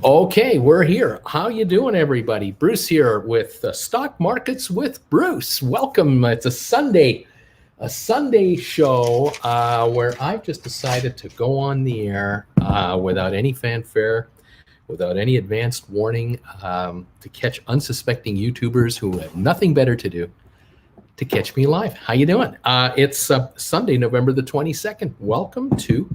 Okay, we're here. How you doing, everybody? Bruce here with Stock Markets with Bruce. Welcome. It's a Sunday show where I've just decided to go on the air without any fanfare, without any advanced warning, to catch unsuspecting YouTubers who have nothing better to do to catch me live. How you doing? It's Sunday, November the 22nd. Welcome to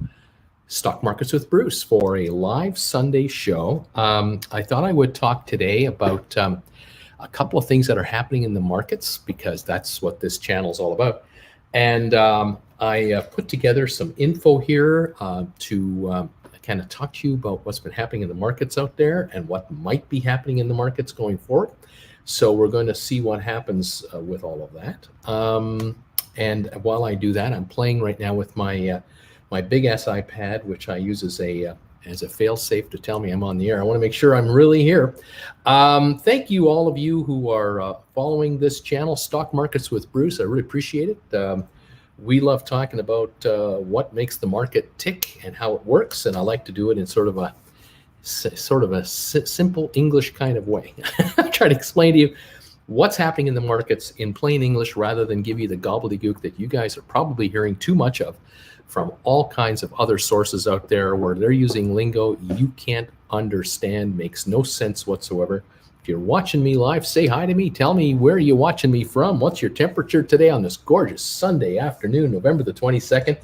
Stock Markets with Bruce for a live Sunday show. I thought I would talk today about a couple of things that are happening in the markets because that's what this channel is all about. And I put together some info here to kind of talk to you about what's been happening in the markets out there and what might be happening in the markets going forward. So we're going to see what happens with all of that. And while I do that, I'm playing right now with my big ass iPad, which I use as a fail-safe to tell me I'm on the air. I want to make sure I'm really here. Thank you, all of you who are following this channel, Stock Markets with Bruce. I really appreciate it. We love talking about what makes the market tick and how it works, and I like to do it in sort of a simple English kind of way. I try to explain to you what's happening in the markets in plain English rather than give you the gobbledygook that you guys are probably hearing too much of from all kinds of other sources out there where they're using lingo you can't understand, makes no sense whatsoever. If you're watching me live, say hi to me. Tell me where you're watching me from. What's your temperature today on this gorgeous Sunday afternoon, November the 22nd?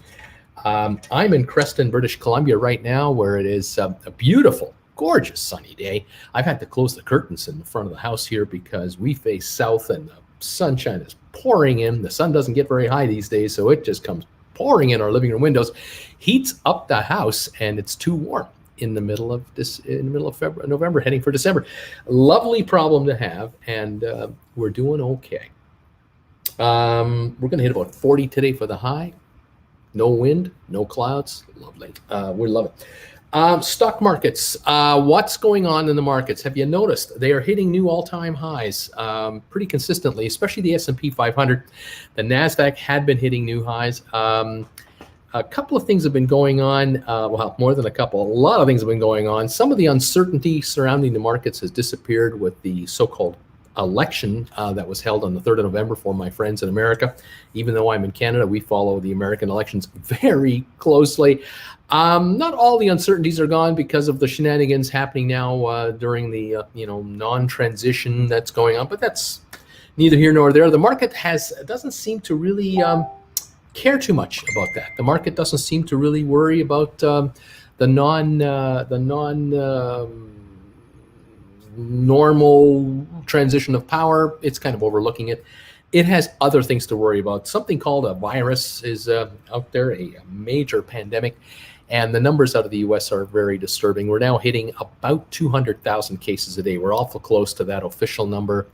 I'm in Creston, British Columbia right now, where it is a beautiful, gorgeous sunny day. I've had to close the curtains in the front of the house here because we face south and the sunshine is pouring in. The sun doesn't get very high these days, so it just comes pouring in our living room windows, heats up the house, and it's too warm in the middle of February, November, heading for December. Lovely problem to have, and we're doing okay. We're going to hit about 40 today for the high. No wind, no clouds. Lovely. We love it. Stock markets. What's going on in the markets? Have you noticed they are hitting new all-time highs pretty consistently, especially the S&P 500. The NASDAQ had been hitting new highs. A couple of things have been going on. Well, more than a couple. A lot of things have been going on. Some of the uncertainty surrounding the markets has disappeared with the so-called election that was held on the 3rd of November for my friends in America. Even though I'm in Canada, we follow the American elections very closely. Not all the uncertainties are gone because of the shenanigans happening now during the non-transition that's going on, but that's neither here nor there. The market doesn't seem to really care too much about that. The market doesn't seem to really worry about the normal transition of power. It's kind of overlooking it. It has other things to worry about. Something called a virus is out there, a major pandemic, and the numbers out of the U.S. are very disturbing. We're now hitting about 200,000 cases a day. We're awful close to that official number.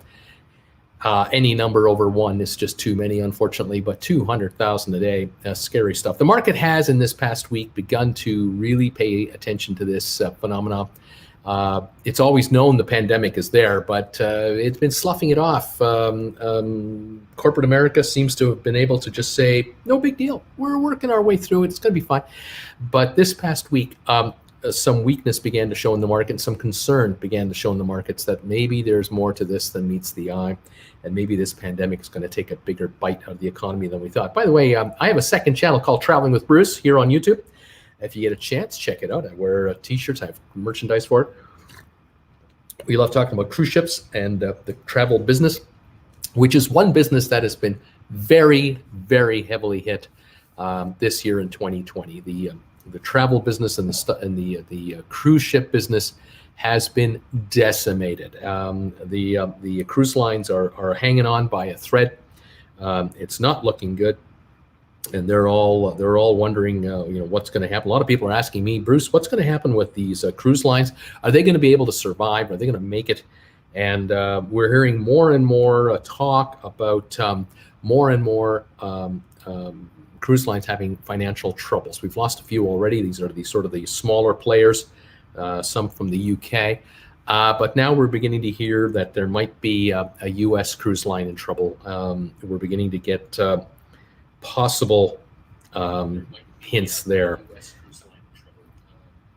Any number over 1 is just too many, unfortunately, but 200,000 a day, scary stuff. The market has, in this past week, begun to really pay attention to this phenomenon. It's always known the pandemic is there, but it's been sloughing it off. Corporate America seems to have been able to just say, no big deal. We're working our way through it. It's going to be fine. But this past week, some weakness began to show in the market, and some concern began to show in the markets that maybe there's more to this than meets the eye, and maybe this pandemic is going to take a bigger bite out of the economy than we thought. By the way, I have a second channel called Traveling with Bruce here on YouTube. If you get a chance, check it out. I wear t-shirts. I have merchandise for it. We love talking about cruise ships and the travel business, which is one business that has been very, very heavily hit this year in 2020. The travel business and the cruise ship business has been decimated. The cruise lines are hanging on by a thread. It's not looking good. And they're all wondering, what's going to happen. A lot of people are asking me, Bruce, what's going to happen with these cruise lines? Are they going to be able to survive? Are they going to make it? And we're hearing more and more talk about more and more cruise lines having financial troubles. We've lost a few already. These are the smaller players, some from the UK. But now we're beginning to hear that there might be a U.S. cruise line in trouble. We're beginning to get possible hints there.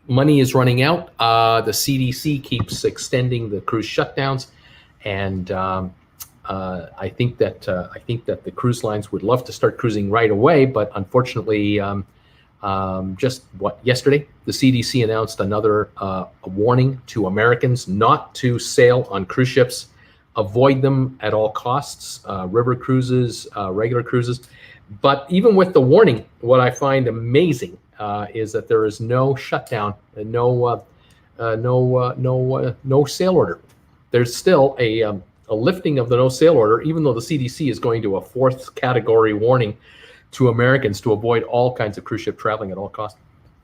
money is running out. The CDC keeps extending the cruise shutdowns, and I think that the cruise lines would love to start cruising right away, but unfortunately, just yesterday, the CDC announced another warning to Americans not to sail on cruise ships. Avoid them at all costs, river cruises, regular cruises. But even with the warning, what I find amazing is that there is no shutdown and no sail order. There's still a lifting of the no sail order, even though the CDC is going to a fourth category warning to Americans to avoid all kinds of cruise ship traveling at all costs.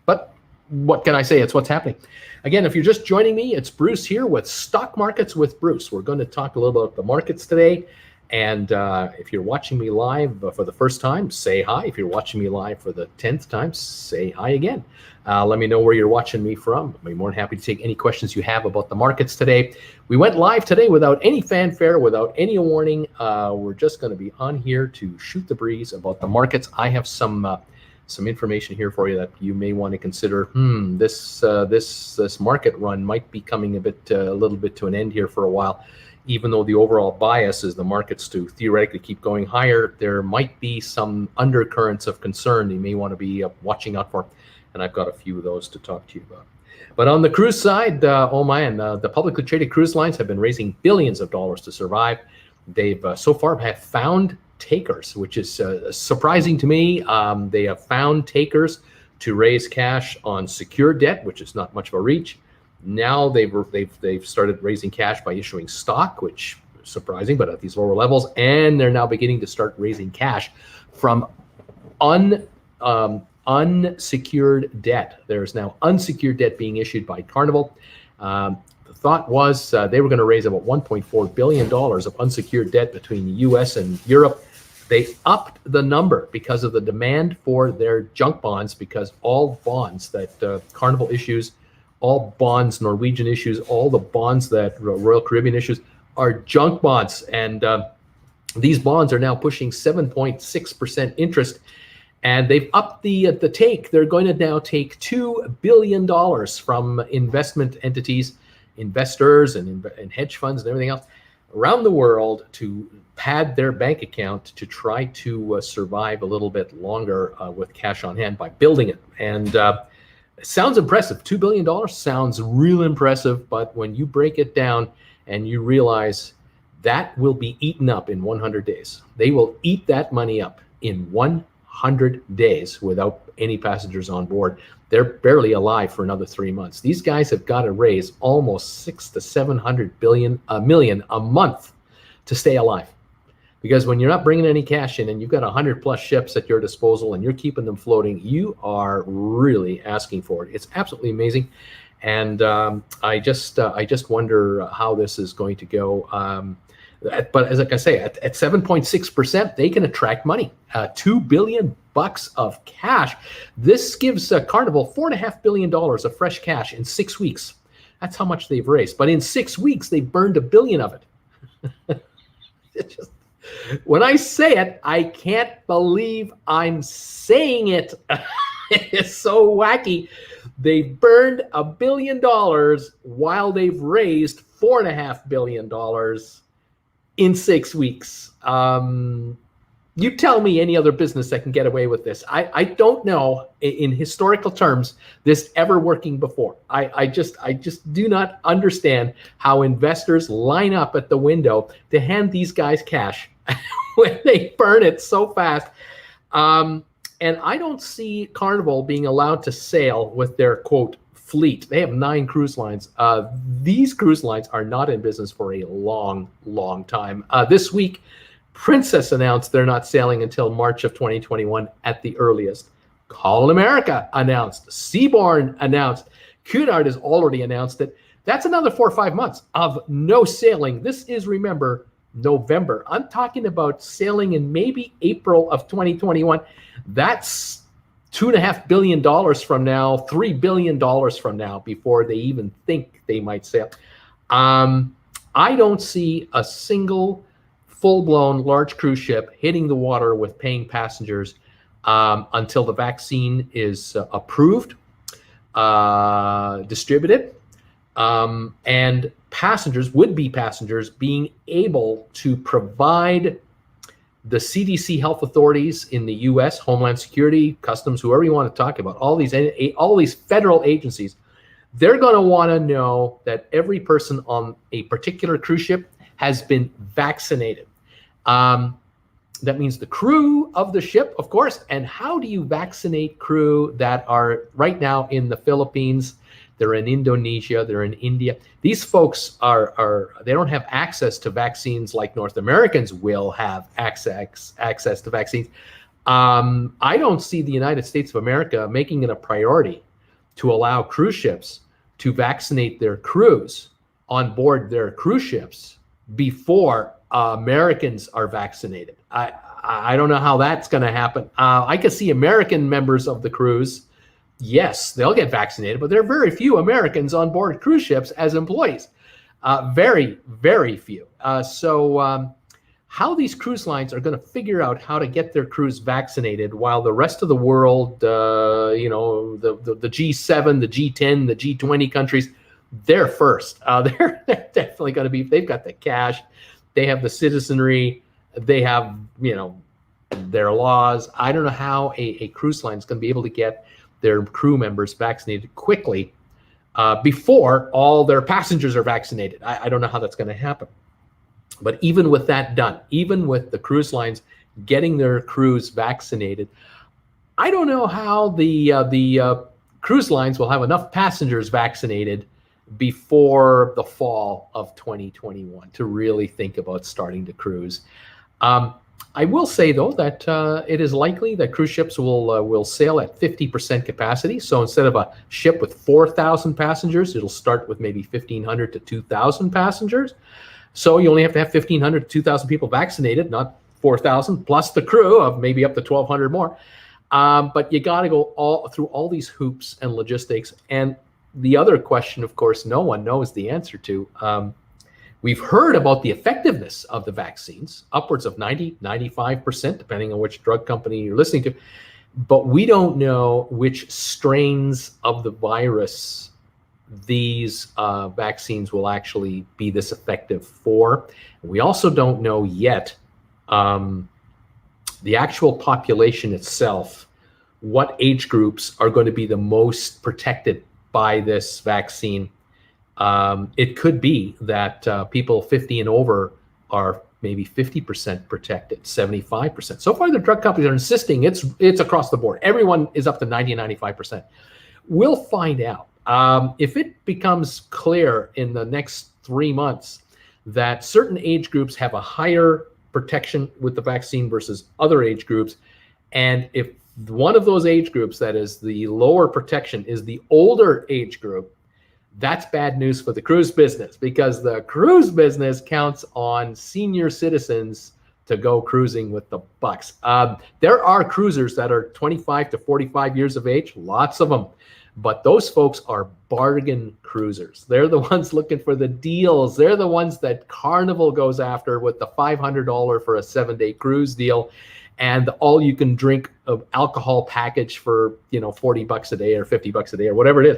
But what can I say? It's what's happening. Again, if you're just joining me, it's Bruce here with Stock Markets with Bruce. We're going to talk a little about the markets today. And if you're watching me live for the first time, say hi. If you're watching me live for the 10th time, say hi again. Let me know where you're watching me from. I'll be more than happy to take any questions you have about the markets today. We went live today without any fanfare, without any warning. We're just going to be on here to shoot the breeze about the markets. I have some information here for you that you may want to consider. This market run might be coming a little bit to an end here for a while. Even though the overall bias is the markets to theoretically keep going higher, there might be some undercurrents of concern you may want to be watching out for. And I've got a few of those to talk to you about. But on the cruise side, the publicly traded cruise lines have been raising billions of dollars to survive. They've so far have found takers, which is surprising to me. They have found takers to raise cash on secured debt, which is not much of a reach. Now they've started raising cash by issuing stock, which is surprising, but at these lower levels, and they're now beginning to start raising cash from unsecured debt. There's now unsecured debt being issued by Carnival. The thought was they were going to raise about $1.4 billion of unsecured debt between the U.S. and Europe. They upped the number because of the demand for their junk bonds, because all bonds that Carnival issues, all bonds Norwegian issues, all the bonds that Royal Caribbean issues are junk bonds. And these bonds are now pushing 7.6% interest. And they've upped the take. They're going to now take $2 billion from investment entities, investors and hedge funds and everything else around the world to pad their bank account to try to survive a little bit longer with cash on hand by building it. And it sounds impressive. $2 billion sounds real impressive, but when you break it down and you realize that will be eaten up in 100 days, they will eat that money up in 100 days without any passengers on board. They're barely alive for another 3 months. These guys have got to raise almost $600 to $700 million a month to stay alive. Because when you're not bringing any cash in and you've got 100 plus ships at your disposal and you're keeping them floating, you are really asking for it. It's absolutely amazing. And I just wonder how this is going to go. But as like I say, at 7.6%, they can attract money. $2 billion of cash. This gives Carnival $4.5 billion of fresh cash in 6 weeks. That's how much they've raised. But in 6 weeks, they burned $1 billion of it. It's just, when I say it, I can't believe I'm saying it. It's so wacky. They burned $1 billion while they've raised $4.5 billion in 6 weeks. You tell me any other business that can get away with this. I don't know in historical terms this ever working before. I just do not understand how investors line up at the window to hand these guys cash when they burn it so fast. And I don't see Carnival being allowed to sail with their quote fleet. They have 9 cruise lines. These cruise lines are not in business for a long, long time. This week, Princess announced they're not sailing until March of 2021 at the earliest. Call America announced. Seabourn announced. Cunard has already announced it. That's another 4 or 5 months of no sailing. This is, remember, November. I'm talking about sailing in maybe April of 2021. That's $2.5 billion from now, $3 billion from now before they even think they might sail. I don't see a single full-blown large cruise ship hitting the water with paying passengers until the vaccine is approved. distributed, and passengers, would-be passengers, being able to provide the CDC health authorities in the U.S., Homeland Security, Customs, whoever you want to talk about, all these federal agencies, they're going to want to know that every person on a particular cruise ship has been vaccinated. That means the crew of the ship, of course. And how do you vaccinate crew that are right now in the Philippines? They're in Indonesia, they're in India. These folks they don't have access to vaccines like North Americans will have access to vaccines. I don't see the United States of America making it a priority to allow cruise ships to vaccinate their crews on board their cruise ships before Americans are vaccinated. I don't know how that's going to happen. I could see American members of the crews. Yes, they'll get vaccinated, but there are very few Americans on board cruise ships as employees. Very, very few. So how these cruise lines are going to figure out how to get their crews vaccinated while the rest of the world, the G7, the G10, the G20 countries, they're first. They're definitely going to be, they've got the cash, they have the citizenry, they have, their laws. I don't know how a cruise line is going to be able to get their crew members vaccinated quickly before all their passengers are vaccinated. I don't know how that's going to happen. But even with that done, even with the cruise lines getting their crews vaccinated, I don't know how the cruise lines will have enough passengers vaccinated before the fall of 2021 to really think about starting to cruise. I will say, though, that it is likely that cruise ships will sail at 50% capacity. So instead of a ship with 4,000 passengers, it'll start with maybe 1,500 to 2,000 passengers. So you only have to have 1,500 to 2,000 people vaccinated, not 4,000, plus the crew of maybe up to 1,200 more. But you got to go through all these hoops and logistics. And the other question, of course, no one knows the answer to. We've heard about the effectiveness of the vaccines, upwards of 90, 95%, depending on which drug company you're listening to. But we don't know which strains of the virus these vaccines will actually be this effective for. We also don't know yet the actual population itself, what age groups are going to be the most protected by this vaccine. It could be that people 50 and over are maybe 50% protected, 75%. So far, the drug companies are insisting it's across the board. Everyone is up to 90 and 95%. We'll find out. If it becomes clear in the next 3 months that certain age groups have a higher protection with the vaccine versus other age groups, and if one of those age groups that is the lower protection is the older age group, that's bad news for the cruise business, because the cruise business counts on senior citizens to go cruising with the bucks. There are cruisers that are 25 to 45 years of age, lots of them, but those folks are bargain cruisers. They're the ones looking for the deals. They're the ones that Carnival goes after with the $500 for a 7-day cruise deal and the all-you-can-drink of alcohol package for $40 a day or $50 a day or whatever it is.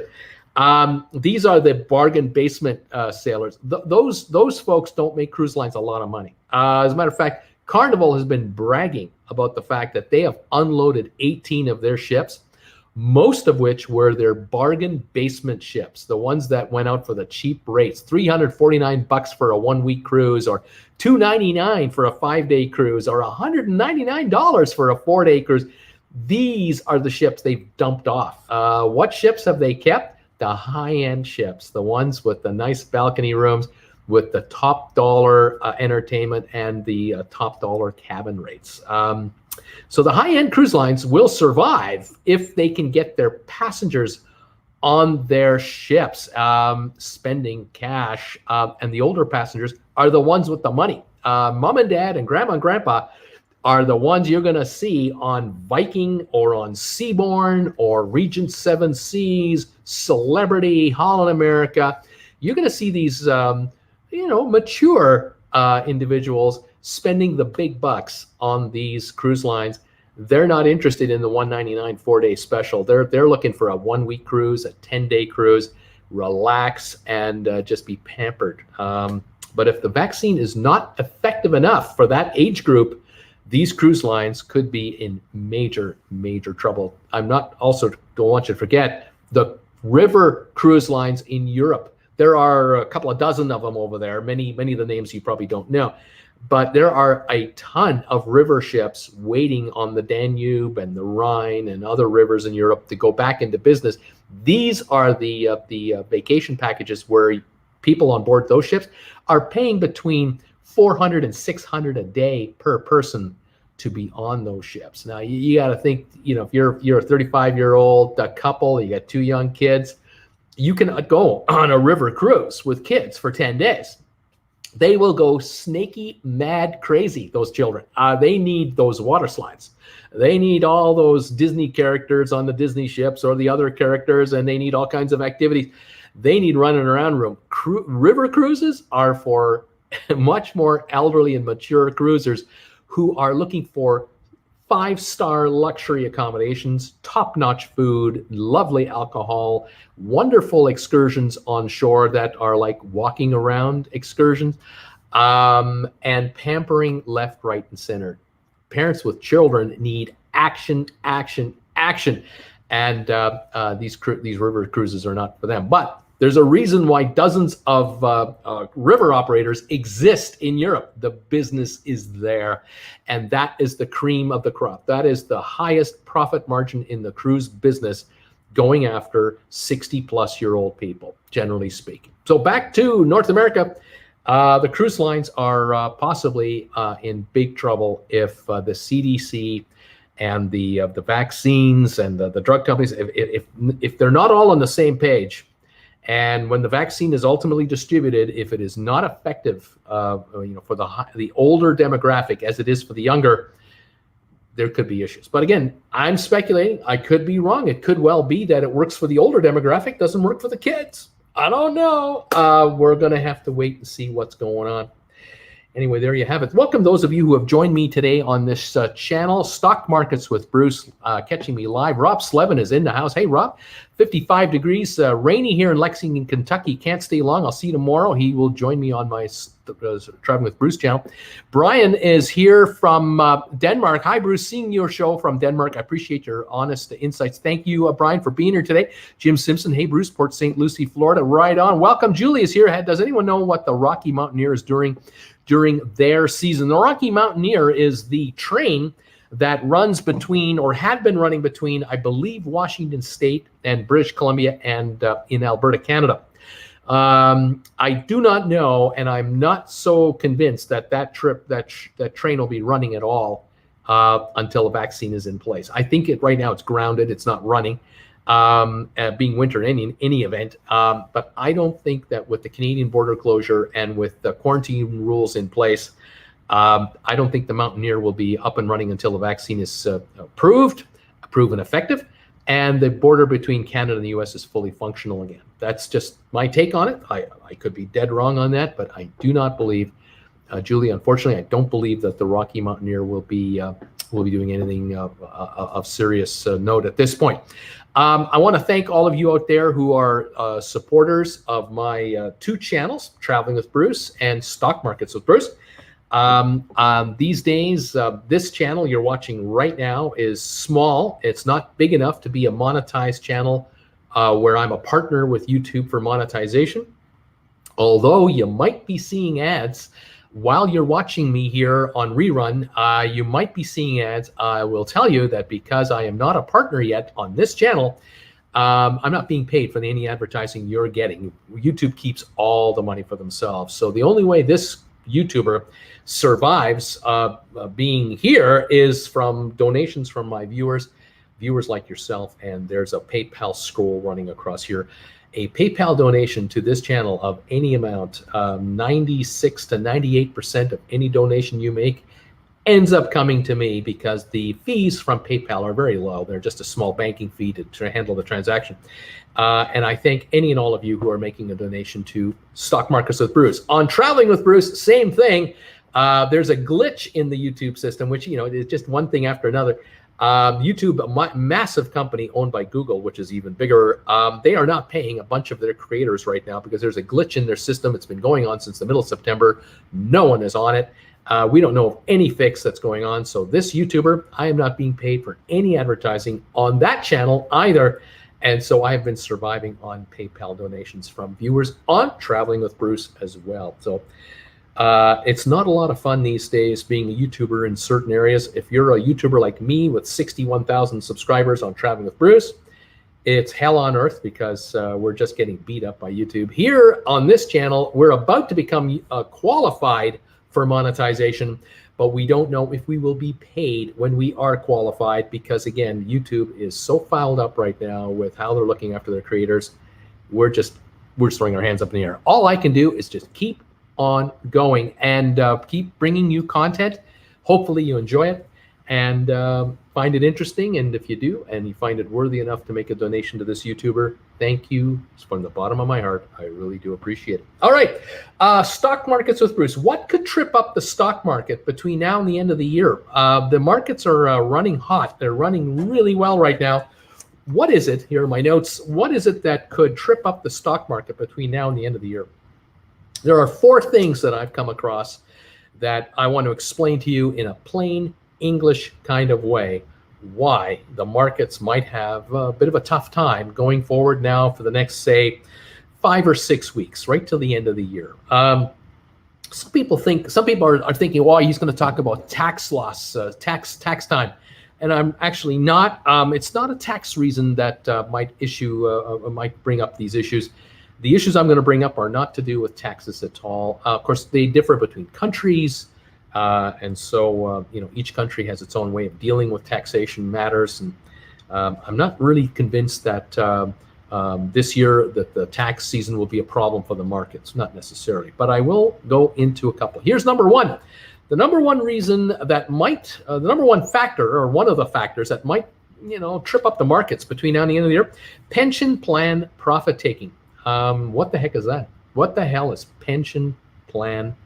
These are the bargain basement sailors. Those folks don't make cruise lines a lot of money. As a matter of fact, Carnival has been bragging about the fact that they have unloaded 18 of their ships, most of which were their bargain basement ships, the ones that went out for the cheap rates, $349 for a 1-week cruise, or $299 for a 5-day cruise, or $199 for a 4-day cruise. These are the ships they've dumped off. What ships have they kept? The high-end ships, the ones with the nice balcony rooms, with the top dollar entertainment and the top dollar cabin rates. So the high-end cruise lines will survive if they can get their passengers on their ships spending cash. And the older passengers are the ones with the money. Mom and dad and grandma and grandpa are the ones you're going to see on Viking or on Seabourn or Regent 7 Seas, Celebrity, Holland America. You're going to see these, mature individuals spending the big bucks on these cruise lines. they're not interested in the $199 4-day special. They're looking for a 1-week cruise, a 10-day cruise, relax, and just be pampered. But if the vaccine is not effective enough for that age group, these cruise lines could be in major, major trouble. Don't want you to forget the river cruise lines in Europe. There are a couple of dozen of them over there. Many of the names you probably don't know. But there are a ton of river ships waiting on the Danube and the Rhine and other rivers in Europe to go back into business. These are the vacation packages where people on board those ships are paying between $400 and $600 a day per person to be on those ships. Now you got to think, if you're a 35-year-old couple, you got 2 young kids, you can go on a river cruise with kids for 10 days. They will go snaky, mad, crazy, those children. They need those water slides. They need all those Disney characters on the Disney ships or the other characters, and they need all kinds of activities. They need running around room. River cruises are for much more elderly and mature cruisers who are looking for 5-star luxury accommodations, top-notch food, lovely alcohol, wonderful excursions on shore that are like walking around excursions, and pampering left, right, and center. Parents with children need action, action, action, and these river cruises are not for them. But there's a reason why dozens of river operators exist in Europe. The business is there, and that is the cream of the crop. That is the highest profit margin in the cruise business, going after 60-plus-year-old people, generally speaking. So back to North America, the cruise lines are possibly in big trouble if the CDC and the vaccines and the drug companies, if they're not all on the same page. And when the vaccine is ultimately distributed, if it is not effective, for the older demographic as it is for the younger, there could be issues. But again, I'm speculating. I could be wrong. It could well be that it works for the older demographic, doesn't work for the kids. I don't know. We're going to have to wait and see what's going on. Anyway, there you have it. Welcome those of you who have joined me today on this channel, Stock Markets with Bruce, catching me live. Rob Slevin is in the house. Hey, Rob, 55 degrees, rainy here in Lexington, Kentucky. Can't stay long. I'll see you tomorrow. He will join me on my Traveling with Bruce channel. Brian is here from Denmark. Hi, Bruce. Seeing your show from Denmark. I appreciate your honest insights. Thank you, Brian, for being here today. Jim Simpson. Hey, Bruce, Port St. Lucie, Florida. Right on. Welcome. Julie is here. Does anyone know what the Rocky Mountaineer is during their season? The Rocky Mountaineer is the train that runs between, or had been running between, I believe, Washington State and British Columbia and in Alberta, Canada. I do not know, and I'm not so convinced that that train will be running at all until a vaccine is in place. I think right now it's grounded. It's not running, being winter in any event. But I don't think that with the Canadian border closure and with the quarantine rules in place, I don't think the Mountaineer will be up and running until the vaccine is proven effective, and the border between Canada and the U.S. is fully functional again. That's just my take on it. I could be dead wrong on that, but I do not believe, Julie, unfortunately, I don't believe that the Rocky Mountaineer will be doing anything of serious note at this point. I want to thank all of you out there who are supporters of my 2 channels, Traveling with Bruce and Stock Markets with Bruce. These days, this channel you're watching right now is small. It's not big enough to be a monetized channel where I'm a partner with YouTube for monetization. Although you might be seeing ads while you're watching me here on rerun, you might be seeing ads. I will tell you that because I am not a partner yet on this channel, I'm not being paid for any advertising you're getting. YouTube keeps all the money for themselves. So the only way this YouTuber survives being here is from donations from my viewers like yourself. And there's a PayPal scroll running across here. A PayPal donation to this channel of any amount, 96 to 98% of any donation you make ends up coming to me, because the fees from PayPal are very low. They're just a small banking fee to handle the transaction. And I thank any and all of you who are making a donation to Stock Markets with Bruce. On Traveling with Bruce, same thing. There's a glitch in the YouTube system, which, it's just one thing after another. YouTube, a massive company owned by Google, which is even bigger, they are not paying a bunch of their creators right now because there's a glitch in their system. It's been going on since the middle of September. No one is on it. We don't know of any fix that's going on. So this YouTuber, I am not being paid for any advertising on that channel either. And so I have been surviving on PayPal donations from viewers on Traveling with Bruce as well. So it's not a lot of fun these days being a YouTuber in certain areas. If you're a YouTuber like me with 61,000 subscribers on Traveling with Bruce, it's hell on earth because we're just getting beat up by YouTube. Here on this channel, we're about to become qualified for monetization, but we don't know if we will be paid when we are qualified because, again, YouTube is so fouled up right now with how they're looking after their creators. We're throwing our hands up in the air. All I can do is just keep on going and keep bringing you content. Hopefully you enjoy it and find it interesting. And if you do, and you find it worthy enough to make a donation to this YouTuber, thank you from the bottom of my heart. I really do appreciate it. All right, stock markets with Bruce. What could trip up the stock market between now and the end of the year? The markets are running hot. They're running really well right now. What is it, here are my notes, what is it that could trip up the stock market between now and the end of the year? There are 4 things that I've come across that I want to explain to you in a plain English kind of way why the markets might have a bit of a tough time going forward now for the next, say, 5 or 6 weeks, right till the end of the year. Some people are thinking, well, he's going to talk about tax loss, tax time. And I'm actually not. It's not a tax reason that might bring up these issues. The issues I'm going to bring up are not to do with taxes at all. Of course, they differ between countries. And so, each country has its own way of dealing with taxation matters. And I'm not really convinced that this year that the tax season will be a problem for the markets, not necessarily. But I will go into a couple. Here's number one. The number one reason that might, the number one factor, or one of the factors that might, trip up the markets between now and the end of the year, pension plan profit taking. What the heck is that? What the hell is pension plan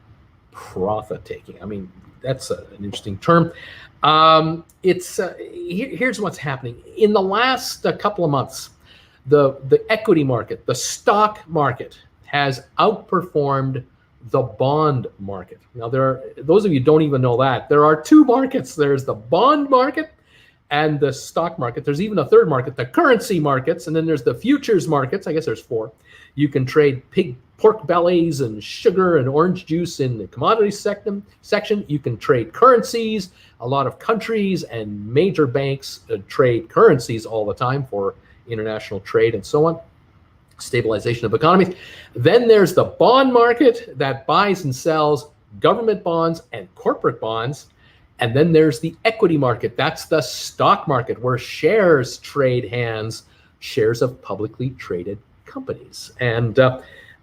profit taking? I mean, that's an interesting term. Here's what's happening. In the last couple of months, the equity market, the stock market, has outperformed the bond market. Now, those of you who don't even know that, there are 2 markets. There's the bond market and the stock market. There's even a third market, the currency markets, and then there's the futures markets. I guess there's 4. You can trade pork bellies and sugar and orange juice in the commodities section. You can trade currencies. A lot of countries and major banks trade currencies all the time for international trade and so on, stabilization of economies. Then there's the bond market that buys and sells government bonds and corporate bonds. And then there's the equity market. That's the stock market where shares trade hands, shares of publicly traded companies. And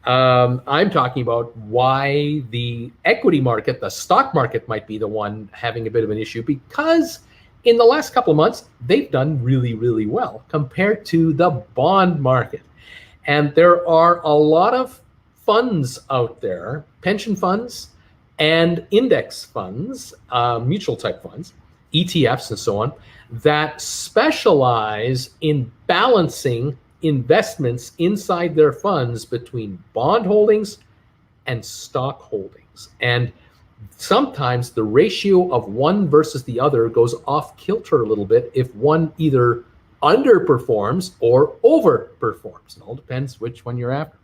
I'm talking about why the equity market, the stock market, might be the one having a bit of an issue, because in the last couple of months, they've done really, really well compared to the bond market. And there are a lot of funds out there, pension funds and index funds, mutual type funds, ETFs and so on, that specialize in balancing investments inside their funds between bond holdings and stock holdings. And sometimes the ratio of one versus the other goes off kilter a little bit if one either underperforms or overperforms. It all depends which one you're after.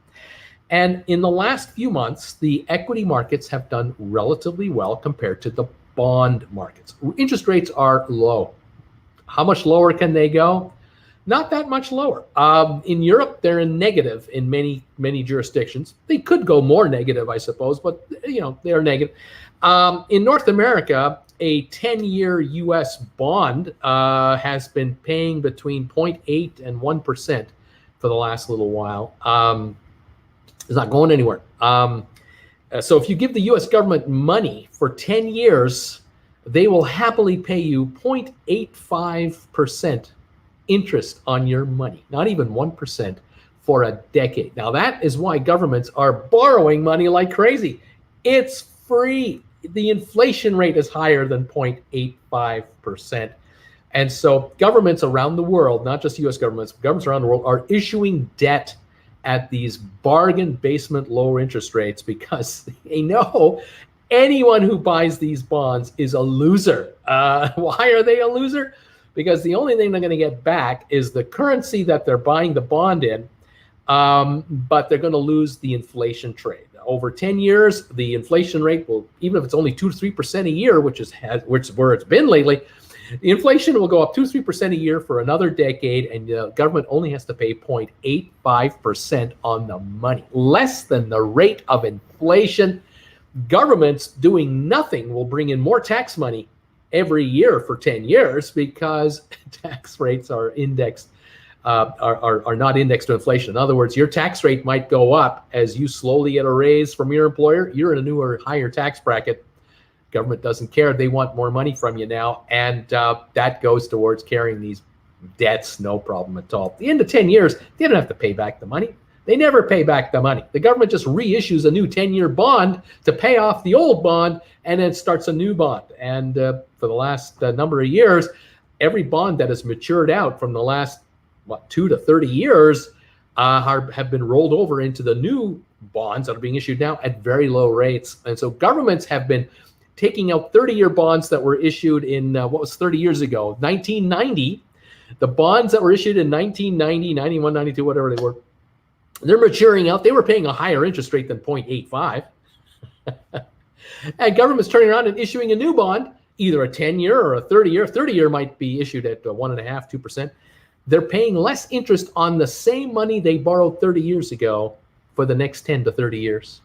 And in the last few months, the equity markets have done relatively well compared to the bond markets. Interest rates are low. How much lower can they go? Not that much lower. In Europe, they're in negative in many, many jurisdictions. They could go more negative, I suppose, but they are negative. In North America, a 10-year U.S. bond has been paying between 0.8 and 1% for the last little while. It's not going anywhere. So if you give the U.S. government money for 10 years, they will happily pay you 0.85% interest on your money, not even 1% for a decade. Now, that is why governments are borrowing money like crazy. It's free. The inflation rate is higher than 0.85%. And so governments around the world, not just US governments, governments around the world are issuing debt at these bargain basement low interest rates because they know anyone who buys these bonds is a loser. Why are they a loser? Because the only thing they're going to get back is the currency that they're buying the bond in, but they're going to lose the inflation trade. Over 10 years, the inflation rate will, even if it's only 2 to 3% a year, which is where it's been lately, the inflation will go up 2 to 3% a year for another decade, and the government only has to pay 0.85% on the money, less than the rate of inflation. Governments doing nothing will bring in more tax money every year for 10 years because tax rates are indexed, are not indexed to inflation. In other words, your tax rate might go up as you slowly get a raise from your employer. You're in a newer, higher tax bracket. Government doesn't care. They want more money from you now. And that goes towards carrying these debts, no problem at all. At the end of 10 years, they don't have to pay back the money. They never pay back the money. The government just reissues a new 10-year bond to pay off the old bond and then starts a new bond. And for the last number of years, every bond that has matured out from the last 2 to 30 years have been rolled over into the new bonds that are being issued now at very low rates. And so governments have been taking out 30-year bonds that were issued in, 30 years ago? 1990. The bonds that were issued in 1990, 91, 92, whatever they were, they're maturing out. They were paying a higher interest rate than 0.85. And government's turning around and issuing a new bond, either a 10-year or a 30-year. 30-year might be issued at 1.5%, 2%. They're paying less interest on the same money they borrowed 30 years ago for the next 10 to 30 years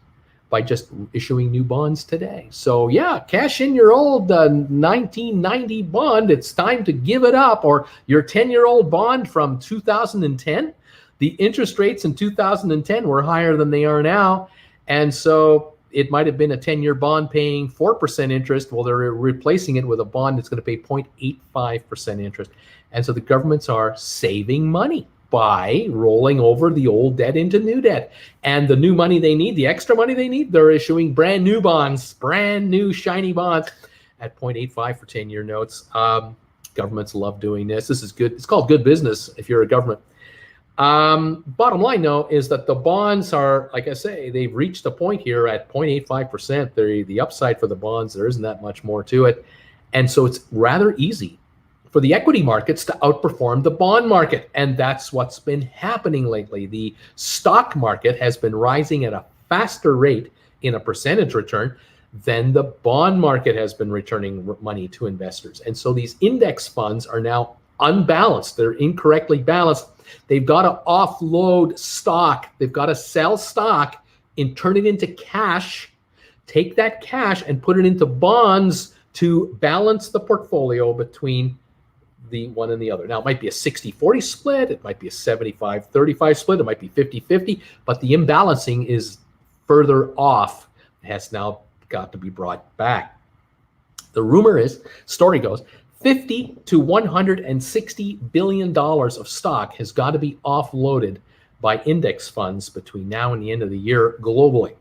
by just issuing new bonds today. So yeah, cash in your old 1990 bond. It's time to give it up. Or your 10-year-old bond from 2010. The interest rates in 2010 were higher than they are now. And so it might have been a 10-year bond paying 4% interest. Well, they're replacing it with a bond that's going to pay 0.85% interest. And so the governments are saving money by rolling over the old debt into new debt. And the new money they need, the extra money they need, they're issuing brand new bonds, brand new shiny bonds at 0.85 for 10-year notes. Governments love doing this. This is good. It's called good business if you're a government. Bottom line, though, is that the bonds are, like I say, they've reached a point here at 0.85%. The upside for the bonds, there isn't that much more to it. And so it's rather easy for the equity markets to outperform the bond market. And that's what's been happening lately. The stock market has been rising at a faster rate in a percentage return than the bond market has been returning money to investors. And so these index funds are now unbalanced. They're incorrectly balanced. They've got to offload stock. They've got to sell stock and turn it into cash, take that cash and put it into bonds to balance the portfolio between the one and the other. Now, it might be a 60-40 split. It might be a 75-35 split. It might be 50-50, but the imbalancing is further off. It has now got to be brought back. The rumor is, story goes, $50 to $160 billion of stock has got to be offloaded by index funds between now and the end of the year globally.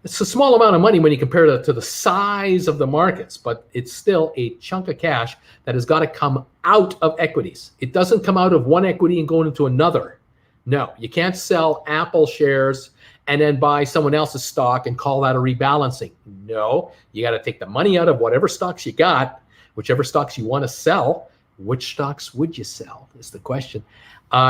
It's a small amount of money when you compare it to the size of the markets, but it's still a chunk of cash that has got to come out of equities. It doesn't come out of one equity and go into another. No, you can't sell Apple shares and then buy someone else's stock and call that a rebalancing. No, you got to take the money out of whatever stocks you got, whichever stocks you want to sell. Which stocks would you sell is the question.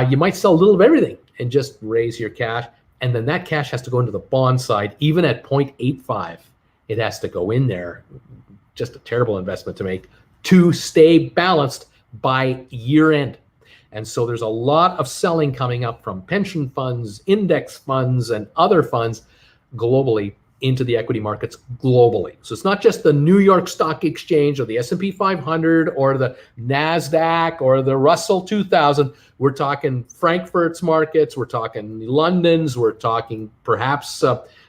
You might sell a little of everything and just raise your cash. And then that cash has to go into the bond side, even at 0.85. It has to go in there. Just a terrible investment to make to stay balanced by year end. And so there's a lot of selling coming up from pension funds, index funds, and other funds globally into the equity markets globally. So it's not just the New York Stock Exchange or the S&P 500 or the NASDAQ or the Russell 2000. We're talking Frankfurt's markets. We're talking London's. We're talking perhaps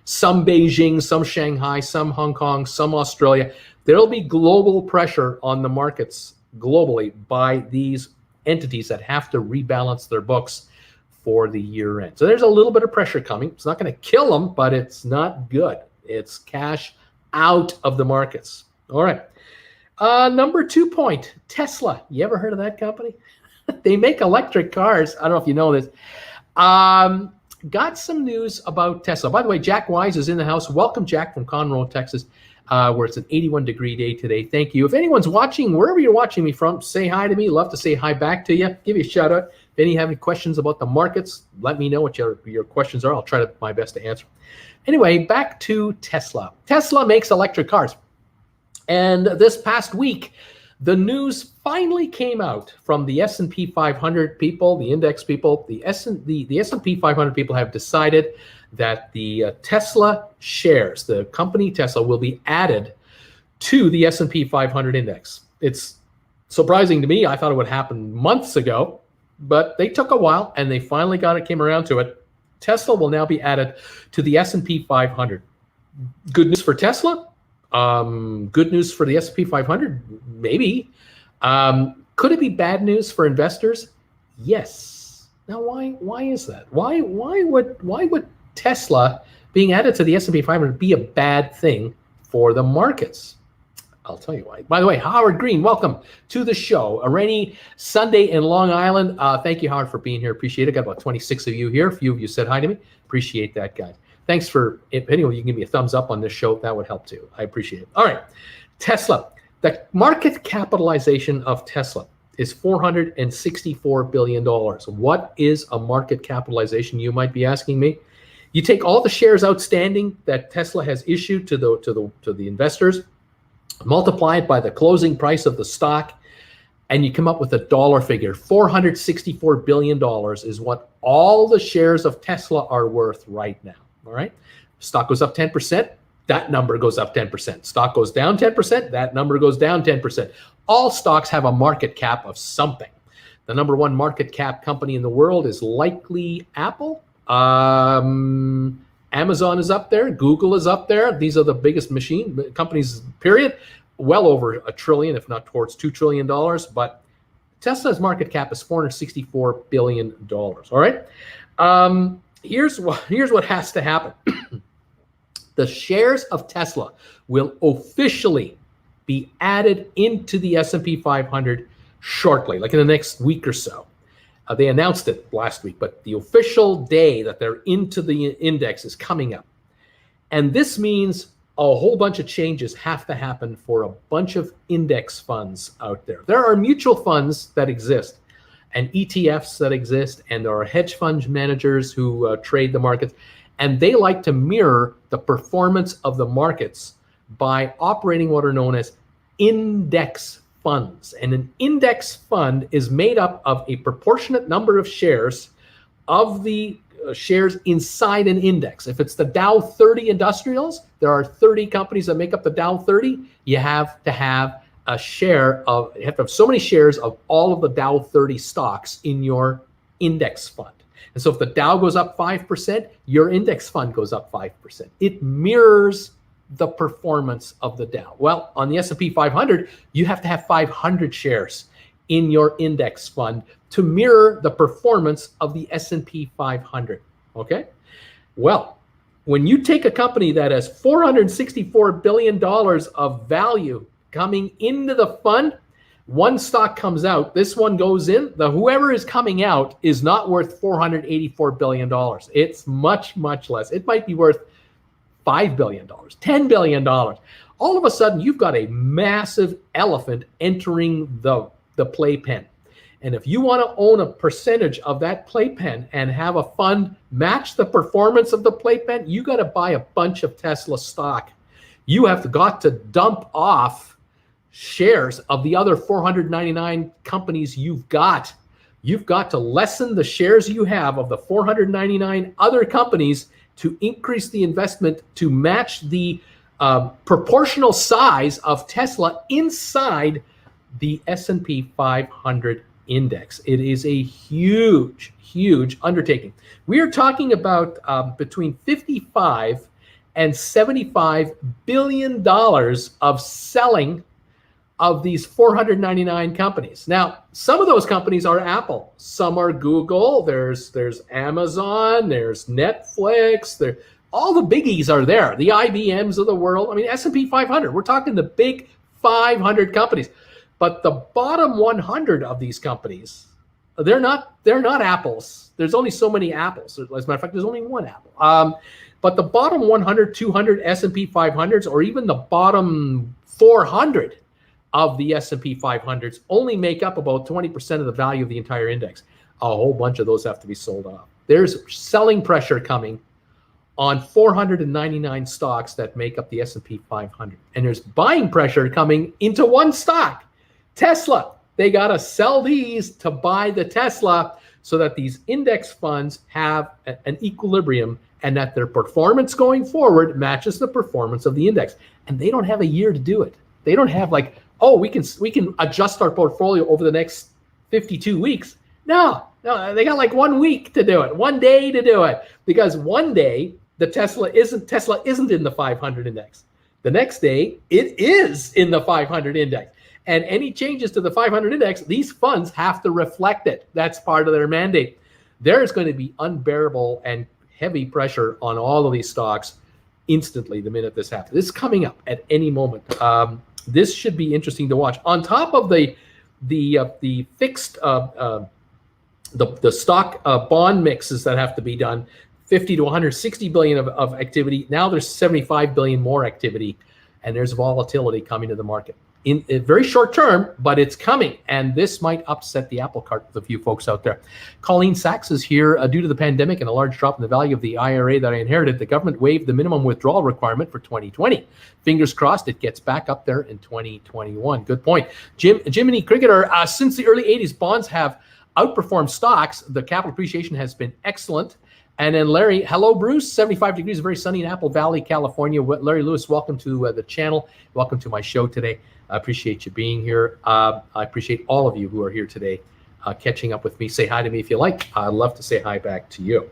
some Beijing, some Shanghai, some Hong Kong, some Australia. There'll be global pressure on the markets globally by these entities that have to rebalance their books for the year end. So there's a little bit of pressure coming. It's not going to kill them, but it's not good. It's cash out of the markets. All right. Number 2 point, Tesla. You ever heard of that company? They make electric cars. I don't know if you know this. Um, Got some news about Tesla. By the way, Jack Wise is in the house. Welcome, Jack, from Conroe, Texas, where it's an 81-degree day today. Thank you. If anyone's watching, wherever you're watching me from, say hi to me. Love to say hi back to you. Give you a shout out. If any have any questions about the markets, let me know what your questions are. I'll try to my best to answer. Anyway, back to Tesla. Tesla makes electric cars. And this past week, the news finally came out from the S&P 500 people, the index people. The S&P 500 people have decided that the Tesla shares, the company Tesla, will be added to the S&P 500 index. It's surprising to me. I thought it would happen months ago, but they took a while, and they finally came around to it. Tesla will now be added to the S&P 500. Good news for Tesla. Good news for the S&P 500, maybe. Could it be bad news for investors? Yes. Now, why is that? Why would Tesla being added to the S&P 500 be a bad thing for the markets? I'll tell you why. By the way, Howard Green, welcome to the show. A rainy Sunday in Long Island. Thank you, Howard, for being here. Appreciate it. Got about 26 of you here. A few of you said hi to me. Appreciate that, guys. Thanks for, if anyone, you can give me a thumbs up on this show. That would help too. I appreciate it. All right. Tesla. The market capitalization of Tesla is $464 billion. What is a market capitalization, you might be asking me? You take all the shares outstanding that Tesla has issued to the investors, multiply it by the closing price of the stock, and you come up with a dollar figure. $464 billion is what all the shares of Tesla are worth right now. All right. Stock goes up 10%. That number goes up 10%. Stock goes down 10%. That number goes down 10%. All stocks have a market cap of something. The number one market cap company in the world is likely Apple. Amazon is up there. Google is up there. These are the biggest machine companies, period. Well over $1 trillion, if not towards $2 trillion. But Tesla's market cap is $464 billion. All right. Here's what has to happen. The shares of Tesla will officially be added into the S&P 500 shortly, like in the next week or so. They announced it last week, but the official day that they're into the index is coming up. And this means a whole bunch of changes have to happen for a bunch of index funds out there. There are mutual funds that exist, and ETFs that exist, and there are hedge fund managers who trade the markets, and they like to mirror the performance of the markets by operating what are known as index funds. And an index fund is made up of a proportionate number of shares of the shares inside an index. If it's the Dow 30 Industrials, there are 30 companies that make up the Dow 30. You have to have you have to have so many shares of all of the Dow 30 stocks in your index fund. And so if the Dow goes up 5%, your index fund goes up 5%. It mirrors the performance of the Dow. Well, on the S&P 500, you have to have 500 shares in your index fund to mirror the performance of the S&P 500. Okay? Well, when you take a company that has $464 billion of value coming into the fund, one stock comes out, this one goes in, whoever is coming out is not worth $484 billion. It's much, much less. It might be worth $5 billion, $10 billion. All of a sudden, you've got a massive elephant entering the playpen. And if you want to own a percentage of that playpen and have a fund match the performance of the playpen, you got to buy a bunch of Tesla stock. You have got to dump off shares of the other 499 companies you've got. You've got to lessen the shares you have of the 499 other companies to increase the investment to match the proportional size of Tesla inside the S&P 500 index. It is a huge, huge undertaking. We are talking about between 55 and $75 billion of selling of these 499 companies. Now, some of those companies are Apple, some are Google, there's Amazon, there's Netflix, all the biggies are there, the IBMs of the world. I mean, S&P 500, we're talking the big 500 companies. But the bottom 100 of these companies, they're not apples. There's only so many apples. As a matter of fact, there's only one apple. But the bottom 100, 200 S&P 500s, or even the bottom 400 of the S&P 500s only make up about 20% of the value of the entire index. A whole bunch of those have to be sold off. There's selling pressure coming on 499 stocks that make up the S&P 500. And there's buying pressure coming into one stock, Tesla. They got to sell these to buy the Tesla so that these index funds have an equilibrium and that their performance going forward matches the performance of the index. And they don't have a year to do it. They don't have like, oh, we can adjust our portfolio over the next 52 weeks. No, they got like 1 week to do it, 1 day to do it, because one day the Tesla isn't in the 500 index. The next day it is in the 500 index. And any changes to the 500 index, these funds have to reflect it. That's part of their mandate. There is going to be unbearable and heavy pressure on all of these stocks instantly the minute this happens. This is coming up at any moment. This should be interesting to watch. On top of the fixed the stock bond mixes that have to be done, 50 to 160 billion of activity. Now there's 75 billion more activity, and there's volatility coming to the market in a very short term, but it's coming, and this might upset the apple cart with a few folks out there. Colleen Sachs is here. Due to the pandemic and a large drop in the value of the IRA that I inherited, the government waived the minimum withdrawal requirement for 2020. Fingers crossed it gets back up there in 2021. Good point. Jiminy Cricketer, since the early 80s, bonds have outperformed stocks. The capital appreciation has been excellent. And then Larry, hello, Bruce. 75 degrees, very sunny in Apple Valley, California. Larry Lewis, welcome to the channel. Welcome to my show today. I appreciate you being here. I appreciate all of you who are here today, catching up with me. Say hi to me if you like. I'd love to say hi back to you.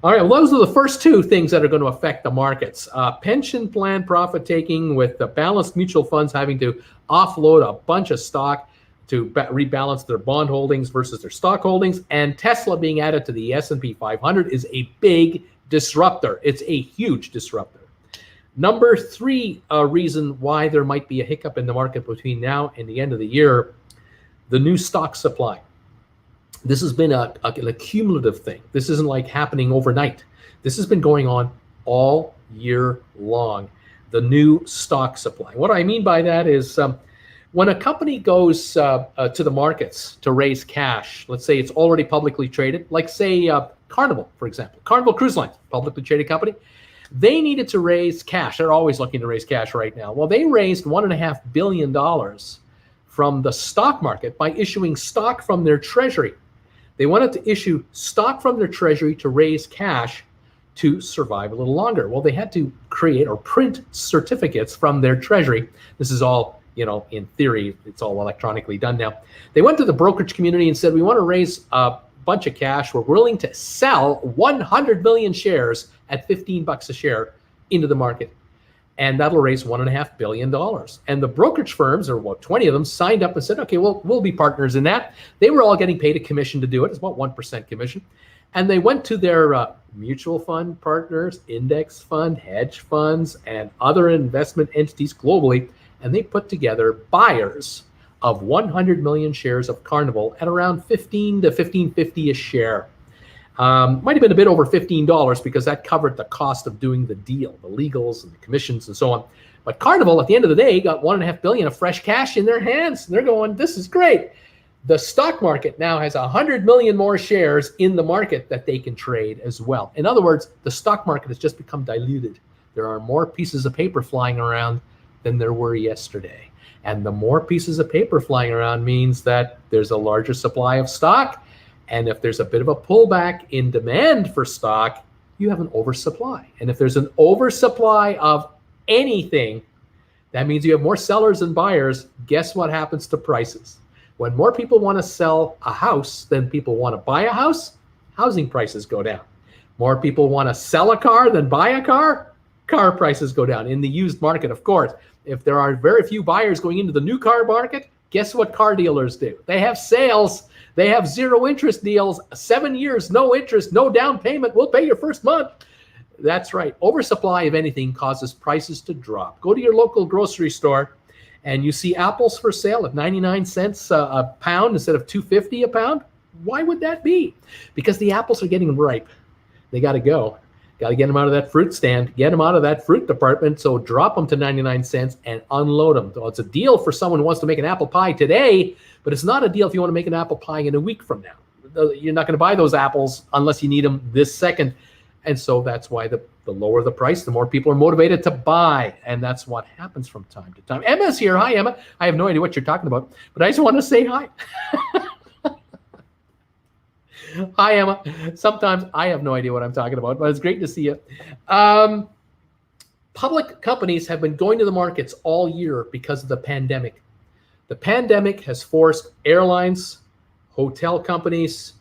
All right, well, those are the first two things that are going to affect the markets. Pension plan profit taking, with the balanced mutual funds having to offload a bunch of stock to rebalance their bond holdings versus their stock holdings, and Tesla being added to the S&P 500 is a big disruptor. It's a huge disruptor. Number three reason why there might be a hiccup in the market between now and the end of the year, the new stock supply. This has been an accumulative thing. This isn't like happening overnight. This has been going on all year long, the new stock supply. What I mean by that is when a company goes to the markets to raise cash, let's say it's already publicly traded, like say Carnival, for example. Carnival Cruise Lines, publicly traded company. They needed to raise cash. They're always looking to raise cash right now. Well, they raised $1.5 billion from the stock market by issuing stock from their treasury. They wanted to issue stock from their treasury to raise cash to survive a little longer. Well, they had to create or print certificates from their treasury. This is all, in theory, it's all electronically done now. They went to the brokerage community and said, we want to raise a bunch of cash. We're willing to sell 100 million shares at $15 a share into the market. And that'll raise $1.5 billion. And the brokerage firms, or about 20 of them, signed up and said, okay, well, we'll be partners in that. They were all getting paid a commission to do it. It's about 1% commission. And they went to their mutual fund partners, index fund, hedge funds, and other investment entities globally, and they put together buyers of 100 million shares of Carnival at around $15 to $15.50 a share. Might have been a bit over $15 because that covered the cost of doing the deal, the legals and the commissions and so on. But Carnival, at the end of the day, got $1.5 billion of fresh cash in their hands. They're going, this is great. The stock market now has 100 million more shares in the market that they can trade as well. In other words, the stock market has just become diluted. There are more pieces of paper flying around than there were yesterday. And the more pieces of paper flying around means that there's a larger supply of stock. And if there's a bit of a pullback in demand for stock, you have an oversupply. And if there's an oversupply of anything, that means you have more sellers than buyers. Guess what happens to prices? When more people want to sell a house than people want to buy a house, housing prices go down. More people want to sell a car than buy a car, car prices go down. In the used market, of course, if there are very few buyers going into the new car market, guess what car dealers do? They have sales. They have zero interest deals, 7 years, no interest, no down payment. We'll pay your first month. That's right. Oversupply of anything causes prices to drop. Go to your local grocery store and you see apples for sale at 99 cents a pound instead of 250 a pound, why would that be? Because the apples are getting ripe. They got to go. Got to get them out of that fruit stand, get them out of that fruit department. So drop them to 99 cents and unload them. So it's a deal for someone who wants to make an apple pie today, but it's not a deal if you want to make an apple pie in a week from now. You're not going to buy those apples unless you need them this second. And so that's why the lower the price, the more people are motivated to buy. And that's what happens from time to time. Emma's here. Hi, Emma. I have no idea what you're talking about, but I just want to say hi. Hi, Emma. Sometimes I have no idea what I'm talking about, but it's great to see you. Public companies have been going to the markets all year because of the pandemic. The pandemic has forced airlines, hotel companies,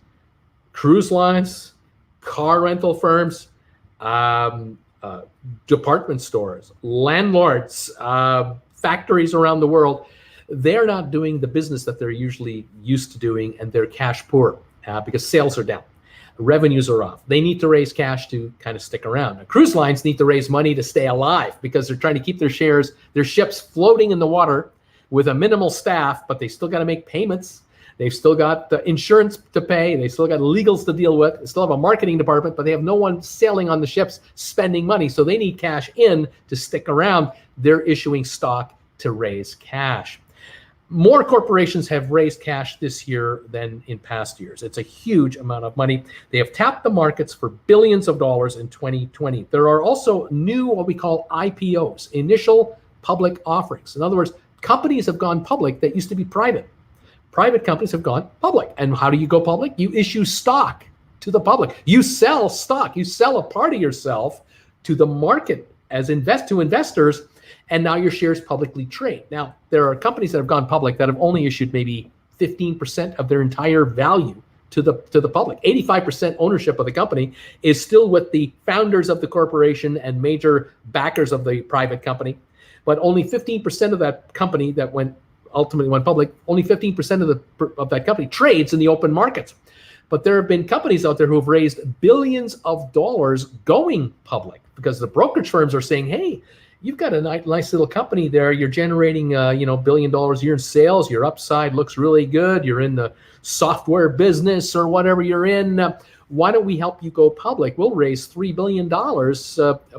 cruise lines, car rental firms, department stores, landlords, factories around the world. They're not doing the business that they're usually used to doing, and they're cash poor. Because sales are down, revenues are off. They need to raise cash to kind of stick around. Now, cruise lines need to raise money to stay alive because they're trying to keep their ships floating in the water with a minimal staff, but they still got to make payments. They've still got the insurance to pay. They still got legals to deal with. They still have a marketing department, but they have no one sailing on the ships spending money. So they need cash in to stick around. They're issuing stock to raise cash. More corporations have raised cash this year than in past years. It's a huge amount of money. They have tapped the markets for billions of dollars in 2020. There are also new, what we call IPOs, initial public offerings. In other words, companies have gone public that used to be private. Private companies have gone public. And how do you go public? You issue stock to the public. You sell stock. You sell a part of yourself to the market to investors. And now your shares publicly trade. Now, there are companies that have gone public that have only issued maybe 15% of their entire value to the public. 85% ownership of the company is still with the founders of the corporation and major backers of the private company. But only 15% of that company that ultimately went public, only 15% of that company trades in the open markets. But there have been companies out there who have raised billions of dollars going public because the brokerage firms are saying, hey, you've got a nice little company there. You're generating, $1 billion a year in sales. Your upside looks really good. You're in the software business or whatever you're in. Why don't we help you go public? We'll raise $3 billion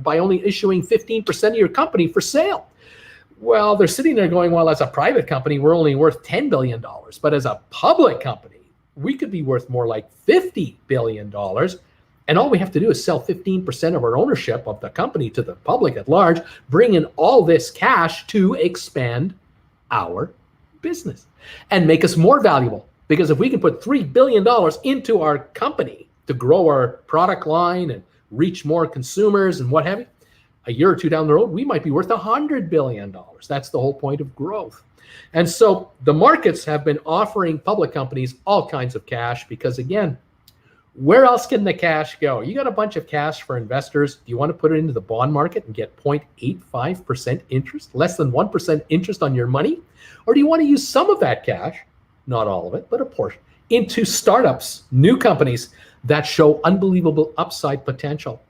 by only issuing 15% of your company for sale. Well, they're sitting there going, well, as a private company, we're only worth $10 billion. But as a public company, we could be worth more like $50 billion. And all we have to do is sell 15% of our ownership of the company to the public at large, bring in all this cash to expand our business and make us more valuable. Because if we can put $3 billion into our company to grow our product line and reach more consumers and what have you, a year or two down the road, we might be worth $100 billion. That's the whole point of growth. And so the markets have been offering public companies all kinds of cash because, again, where else can the cash go? You got a bunch of cash for investors. Do you want to put it into the bond market and get 0.85% interest, less than 1% interest on your money? Or do you want to use some of that cash, not all of it, but a portion, into startups, new companies that show unbelievable upside potential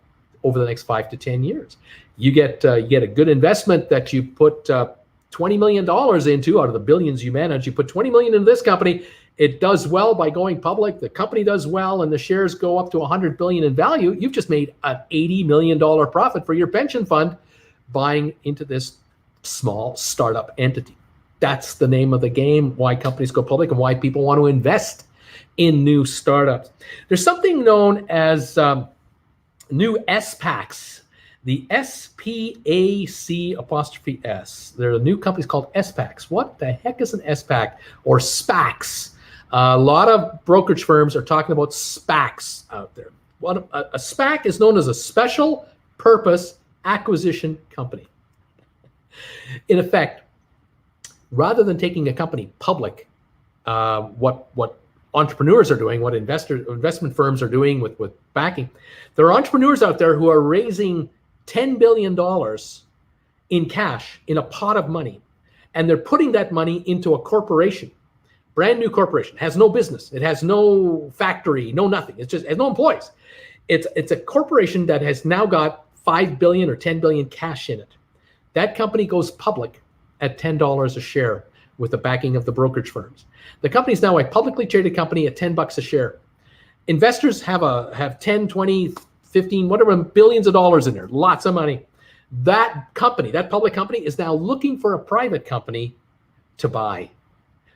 over the next 5 to 10 years? You get a good investment that you put $20 million into out of the billions you manage. You put $20 million into this company. It does well by going public. The company does well, and the shares go up to $100 billion in value. You've just made an $80 million profit for your pension fund buying into this small startup entity. That's the name of the game, why companies go public and why people want to invest in new startups. There's something known as new SPACs. The SPAC''S. There are new companies called SPACs. What the heck is an SPAC or SPACs? A lot of brokerage firms are talking about SPACs out there. A SPAC is known as a special purpose acquisition company. In effect, rather than taking a company public, what entrepreneurs are doing, what investment firms are doing with backing, there are entrepreneurs out there who are raising $10 billion in cash, in a pot of money, and they're putting that money into a corporation, brand new corporation, has no business, it has no factory, no nothing, it has no employees. It's a corporation that has now got $5 billion or $10 billion cash in it. That company goes public, at $10 a share with the backing of the brokerage firms. The company is now a publicly traded company at $10 a share. Investors have 10, 20, 15, whatever, billions of dollars in there, lots of money. That company, that public company, is now looking for a private company to buy.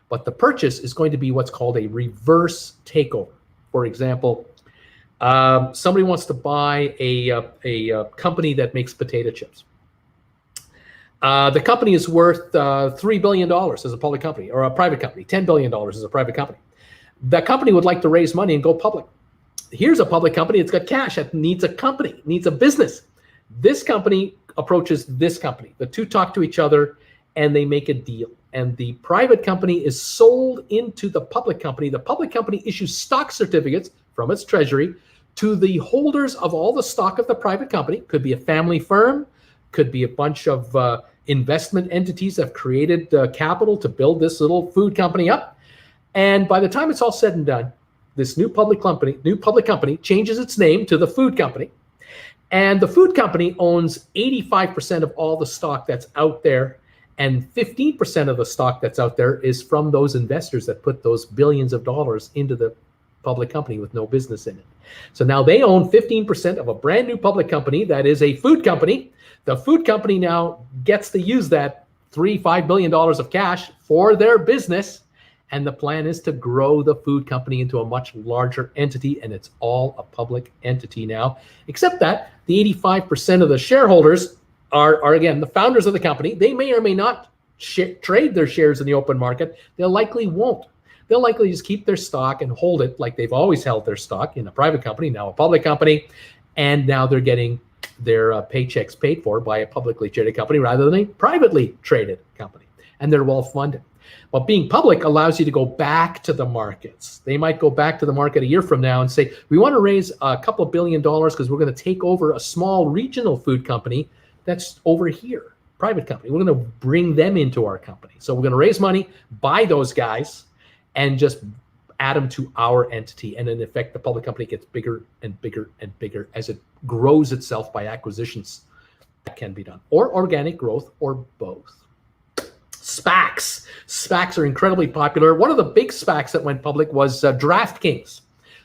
But the purchase is going to be what's called a reverse takeover. For example, somebody wants to buy a company that makes potato chips. The company is worth $3 billion as a public company, or a private company, $10 billion as a private company. The company would like to raise money and go public. Here's a public company that's got cash, that needs a company, needs a business. This company approaches this company. The two talk to each other and they make a deal. And the private company is sold into the public company. The public company issues stock certificates from its treasury to the holders of all the stock of the private company. Could be a family firm, could be a bunch of investment entities that have created capital to build this little food company up. And by the time it's all said and done, this new public company changes its name to the food company. And the food company owns 85% of all the stock that's out there. And 15% of the stock that's out there is from those investors that put those billions of dollars into the public company with no business in it. So now they own 15% of a brand new public company that is a food company. The food company now gets to use that $5 billion of cash for their business. And the plan is to grow the food company into a much larger entity. And it's all a public entity now, except that the 85% of the shareholders are again, the founders of the company. They may or may not trade their shares in the open market. They likely won't. They'll likely just keep their stock and hold it like they've always held their stock in a private company, now a public company. And now they're getting their paychecks paid for by a publicly traded company rather than a privately traded company. And they're well funded. But being public allows you to go back to the markets. They might go back to the market a year from now and say, we want to raise a couple of $1 billion because we're going to take over a small regional food company that's over here, private company. We're going to bring them into our company. So we're going to raise money, buy those guys, and just add them to our entity. And in effect, the public company gets bigger and bigger and bigger as it grows itself by acquisitions. That can be done, or organic growth, or both. SPACs. SPACs are incredibly popular. One of the big SPACs that went public was DraftKings,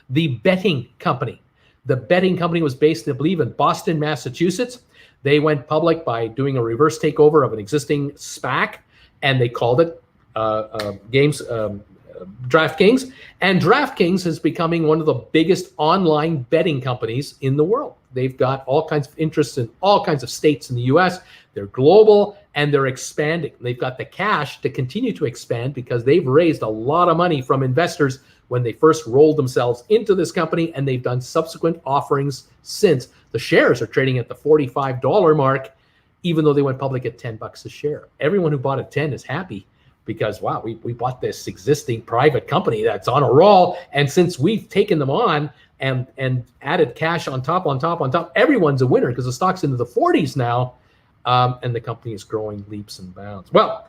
the betting company. The betting company was based, I believe, in Boston, Massachusetts. They went public by doing a reverse takeover of an existing SPAC, and they called it DraftKings. And DraftKings is becoming one of the biggest online betting companies in the world. They've got all kinds of interests in all kinds of states in the US. They're global and they're expanding. They've got the cash to continue to expand because they've raised a lot of money from investors when they first rolled themselves into this company, and they've done subsequent offerings since. The shares are trading at the $45 mark, even though they went public at $10 a share. Everyone who bought at 10 is happy because, wow, we bought this existing private company that's on a roll. And since we've taken them on and added cash on top, everyone's a winner because the stock's into the 40s now, and the company is growing leaps and bounds. Well,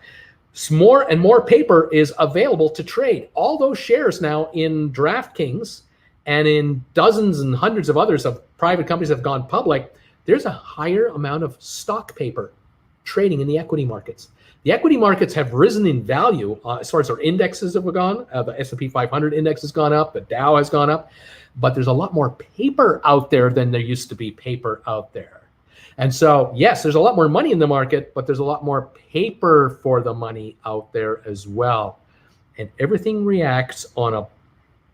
more and more paper is available to trade. All those shares now in DraftKings and in dozens and hundreds of others of private companies that have gone public, there's a higher amount of stock paper trading in the equity markets. The equity markets have risen in value as far as their indexes have gone. The S&P 500 index has gone up. The Dow has gone up. But there's a lot more paper out there than there used to be paper out there. And so, yes, there's a lot more money in the market, but there's a lot more paper for the money out there as well. And everything reacts on a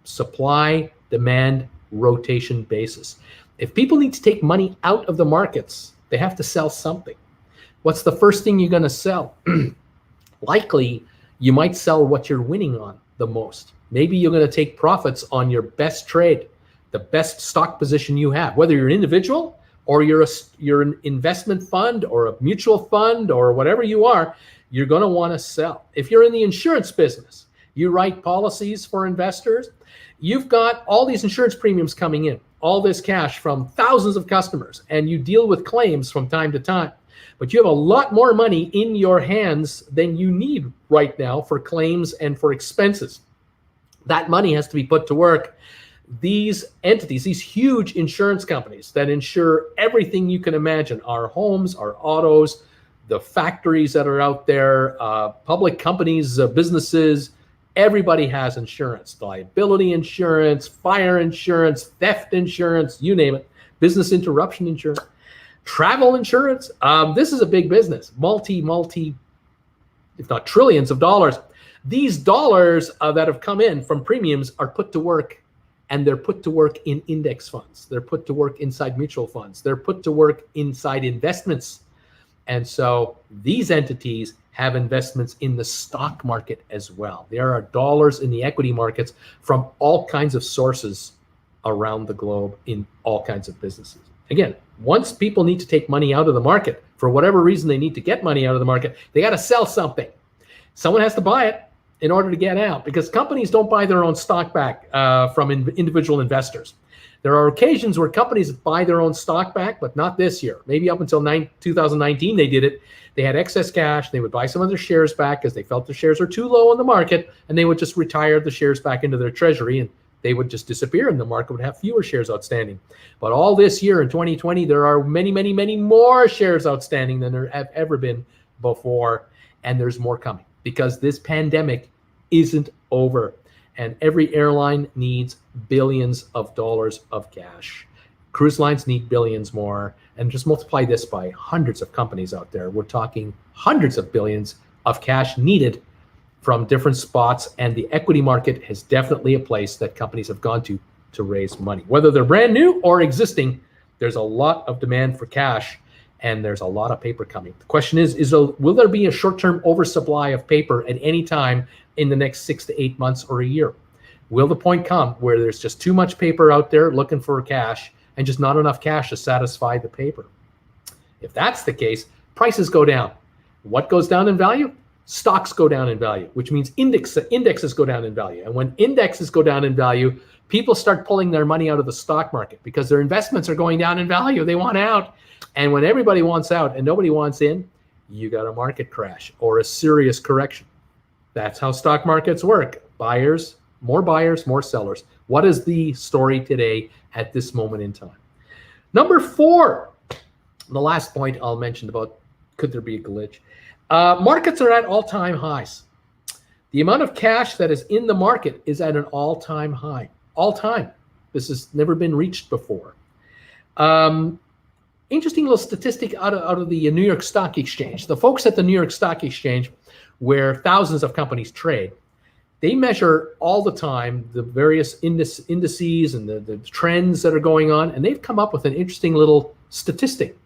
supply-demand rotation basis. If people need to take money out of the markets, they have to sell something. What's the first thing you're going to sell? Likely, you might sell what you're winning on the most. Maybe you're going to take profits on your best trade, the best stock position you have, whether you're an individual or you're an investment fund or a mutual fund or whatever you are, you're going to want to sell. If you're in the insurance business, you write policies for investors, you've got all these insurance premiums coming in, all this cash from thousands of customers, and you deal with claims from time to time. But you have a lot more money in your hands than you need right now for claims and for expenses. That money has to be put to work. These entities, these huge insurance companies that insure everything you can imagine, our homes, our autos, the factories that are out there, public companies, businesses, everybody has insurance, liability insurance, fire insurance, theft insurance, you name it, business interruption insurance, travel insurance. This is a big business, multi, if not trillions of dollars. These dollars that have come in from premiums are put to work, and they're put to work in index funds. They're put to work inside mutual funds. They're put to work inside investments. And so these entities have investments in the stock market as well. There are dollars in the equity markets from all kinds of sources around the globe in all kinds of businesses. Again, once people need to take money out of the market, for whatever reason they need to get money out of the market, they got to sell something. Someone has to buy it in order to get out, because companies don't buy their own stock back from individual investors. There are occasions where companies buy their own stock back, but not this year. Maybe up until 2019 they did it. They had excess cash. They would buy some of their shares back because they felt the shares were too low in the market, and they would just retire the shares back into their treasury, and they would just disappear, and the market would have fewer shares outstanding. But all this year in 2020, there are many, many, many more shares outstanding than there have ever been before, and there's more coming because this pandemic isn't over. And every airline needs billions of dollars of cash. Cruise lines need billions more. And just multiply this by hundreds of companies out there. We're talking hundreds of billions of cash needed from different spots. And the equity market is definitely a place that companies have gone to raise money. Whether they're brand new or existing, there's a lot of demand for cash, and there's a lot of paper coming. The question is will there be a short-term oversupply of paper at any time in the next 6 to 8 months or a year? Will the point come where there's just too much paper out there looking for cash and just not enough cash to satisfy the paper? If that's the case, prices go down. What goes down in value? Stocks go down in value, which means indexes go down in value. And when indexes go down in value, people start pulling their money out of the stock market because their investments are going down in value. They want out. And when everybody wants out and nobody wants in, you got a market crash or a serious correction. That's how stock markets work. Buyers, more sellers. What is the story today at this moment in time? Number 4, the last point I'll mention about could there be a glitch? Markets are at all-time highs. The amount of cash that is in the market is at an all-time high. All time. This has never been reached before. Interesting little statistic out of the New York Stock Exchange. The folks at the New York Stock Exchange, where thousands of companies trade, they measure all the time the various indices and the trends that are going on, and they've come up with an interesting little statistic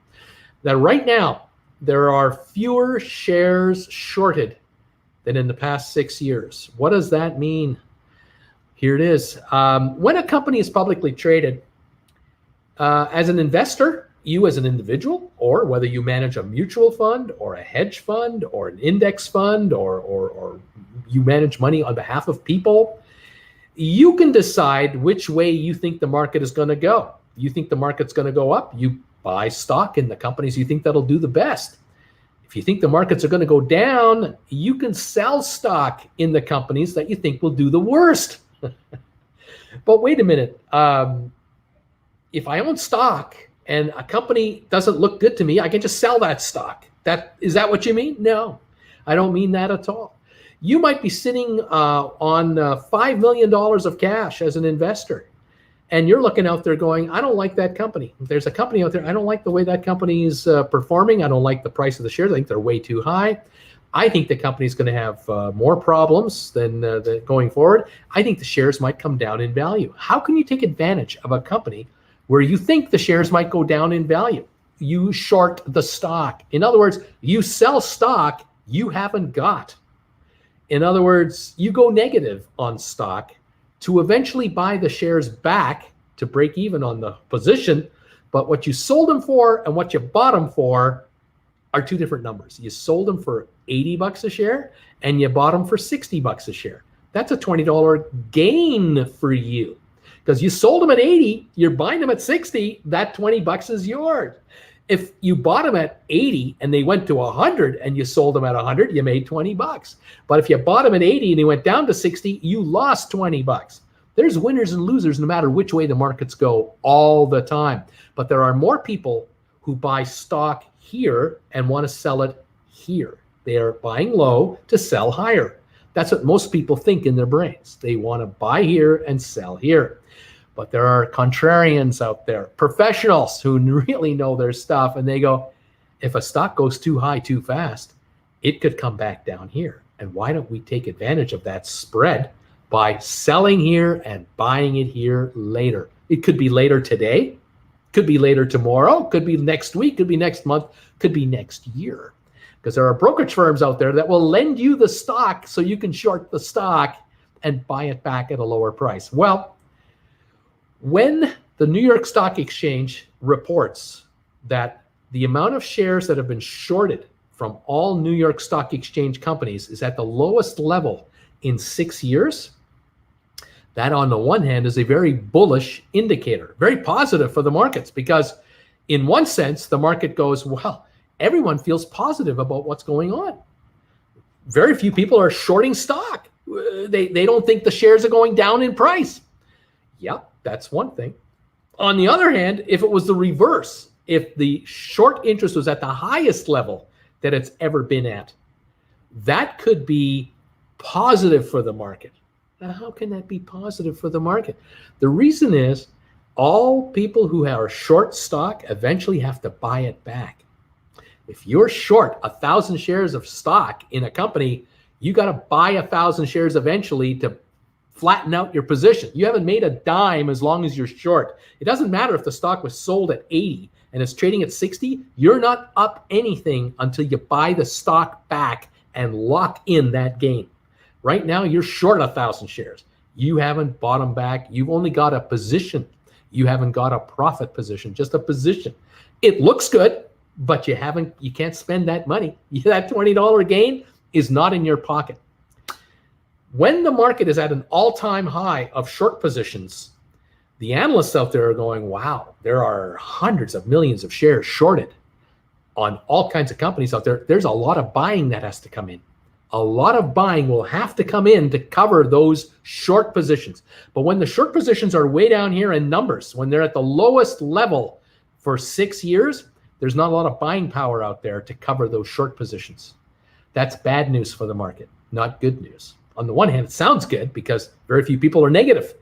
that right now there are fewer shares shorted than in the past 6 years. What does that mean? Here it is. When a company is publicly traded, as an investor, you as an individual, or whether you manage a mutual fund or a hedge fund or an index fund or you manage money on behalf of people, you can decide which way you think the market is going to go. You think the market's going to go up, you buy stock in the companies you think that'll do the best. If you think the markets are going to go down, you can sell stock in the companies that you think will do the worst. But wait a minute. If I own stock and a company doesn't look good to me, I can just sell that stock. Is that what you mean? No, I don't mean that at all. You might be sitting on $5 million of cash as an investor, and you're looking out there going, I don't like that company. There's a company out there, I don't like the way that company is performing. I don't like the price of the shares. I think they're way too high. I think the company's going to have more problems than going forward. I think the shares might come down in value. How can you take advantage of a company where you think the shares might go down in value? You short the stock. In other words, you sell stock you haven't got. In other words, you go negative on stock to eventually buy the shares back to break even on the position. But what you sold them for and what you bought them for are two different numbers. You sold them for $80 a share and you bought them for $60 a share. That's a $20 gain for you because you sold them at 80, you're buying them at 60, that $20 is yours. If you bought them at 80 and they went to 100 and you sold them at 100, you made $20. But if you bought them at 80 and they went down to 60, you lost $20. There's winners and losers no matter which way the markets go all the time. But there are more people who buy stock here and want to sell it here. They are buying low to sell higher. That's what most people think in their brains. They want to buy here and sell here. But there are contrarians out there, professionals who really know their stuff, and they go, if a stock goes too high too fast, it could come back down here. And why don't we take advantage of that spread by selling here and buying it here later? It could be later today, could be later tomorrow, could be next week, could be next month, could be next year. Because there are brokerage firms out there that will lend you the stock so you can short the stock and buy it back at a lower price. Well, when the New York Stock Exchange reports that the amount of shares that have been shorted from all New York Stock Exchange companies is at the lowest level in 6 years, that on the one hand is a very bullish indicator, very positive for the markets, because in one sense, the market goes, well, everyone feels positive about what's going on. Very few people are shorting stock. They don't think the shares are going down in price. Yep, that's one thing. On the other hand, if it was the reverse, if the short interest was at the highest level that it's ever been at, that could be positive for the market. Now, how can that be positive for the market? The reason is all people who are short stock eventually have to buy it back. If you're short 1,000 shares of stock in a company, you got to buy 1,000 shares eventually to flatten out your position. You haven't made a dime as long as you're short. It doesn't matter if the stock was sold at 80 and it's trading at 60. You're not up anything until you buy the stock back and lock in that gain. Right now, you're short 1,000 shares. You haven't bought them back. You've only got a position. You haven't got a profit position, just a position. It looks good, but you can't spend that money. That $20 gain is not in your pocket. When the market is at an all-time high of short positions, the analysts out there are going, wow, there are hundreds of millions of shares shorted on all kinds of companies out there. There's a lot of buying that has to come in. A lot of buying will have to come in to cover those short positions. But when the short positions are way down here in numbers, when they're at the lowest level for 6 years, there's not a lot of buying power out there to cover those short positions. That's bad news for the market, not good news. On the one hand, it sounds good because very few people are negative,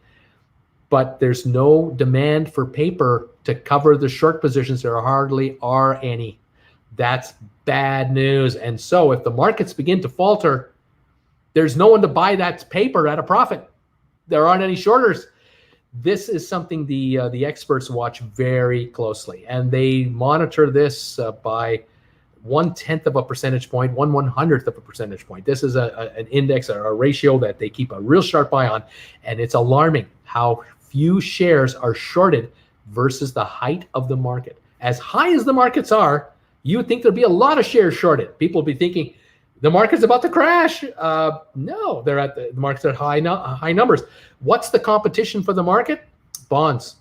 but there's no demand for paper to cover the short positions. There hardly are any. That's bad news. And so if the markets begin to falter, there's no one to buy that paper at a profit. There aren't any shorters. This is something the experts watch very closely, and they monitor this by 1/10 of a percentage point, 1/100th of a percentage point. This is an index or a ratio that they keep a real sharp eye on, and it's alarming how few shares are shorted versus the height of the market. As high as the markets are, you would think there'd be a lot of shares shorted. People would be thinking, the market's about to crash. No, the market's at high numbers. What's the competition for the market? Bonds.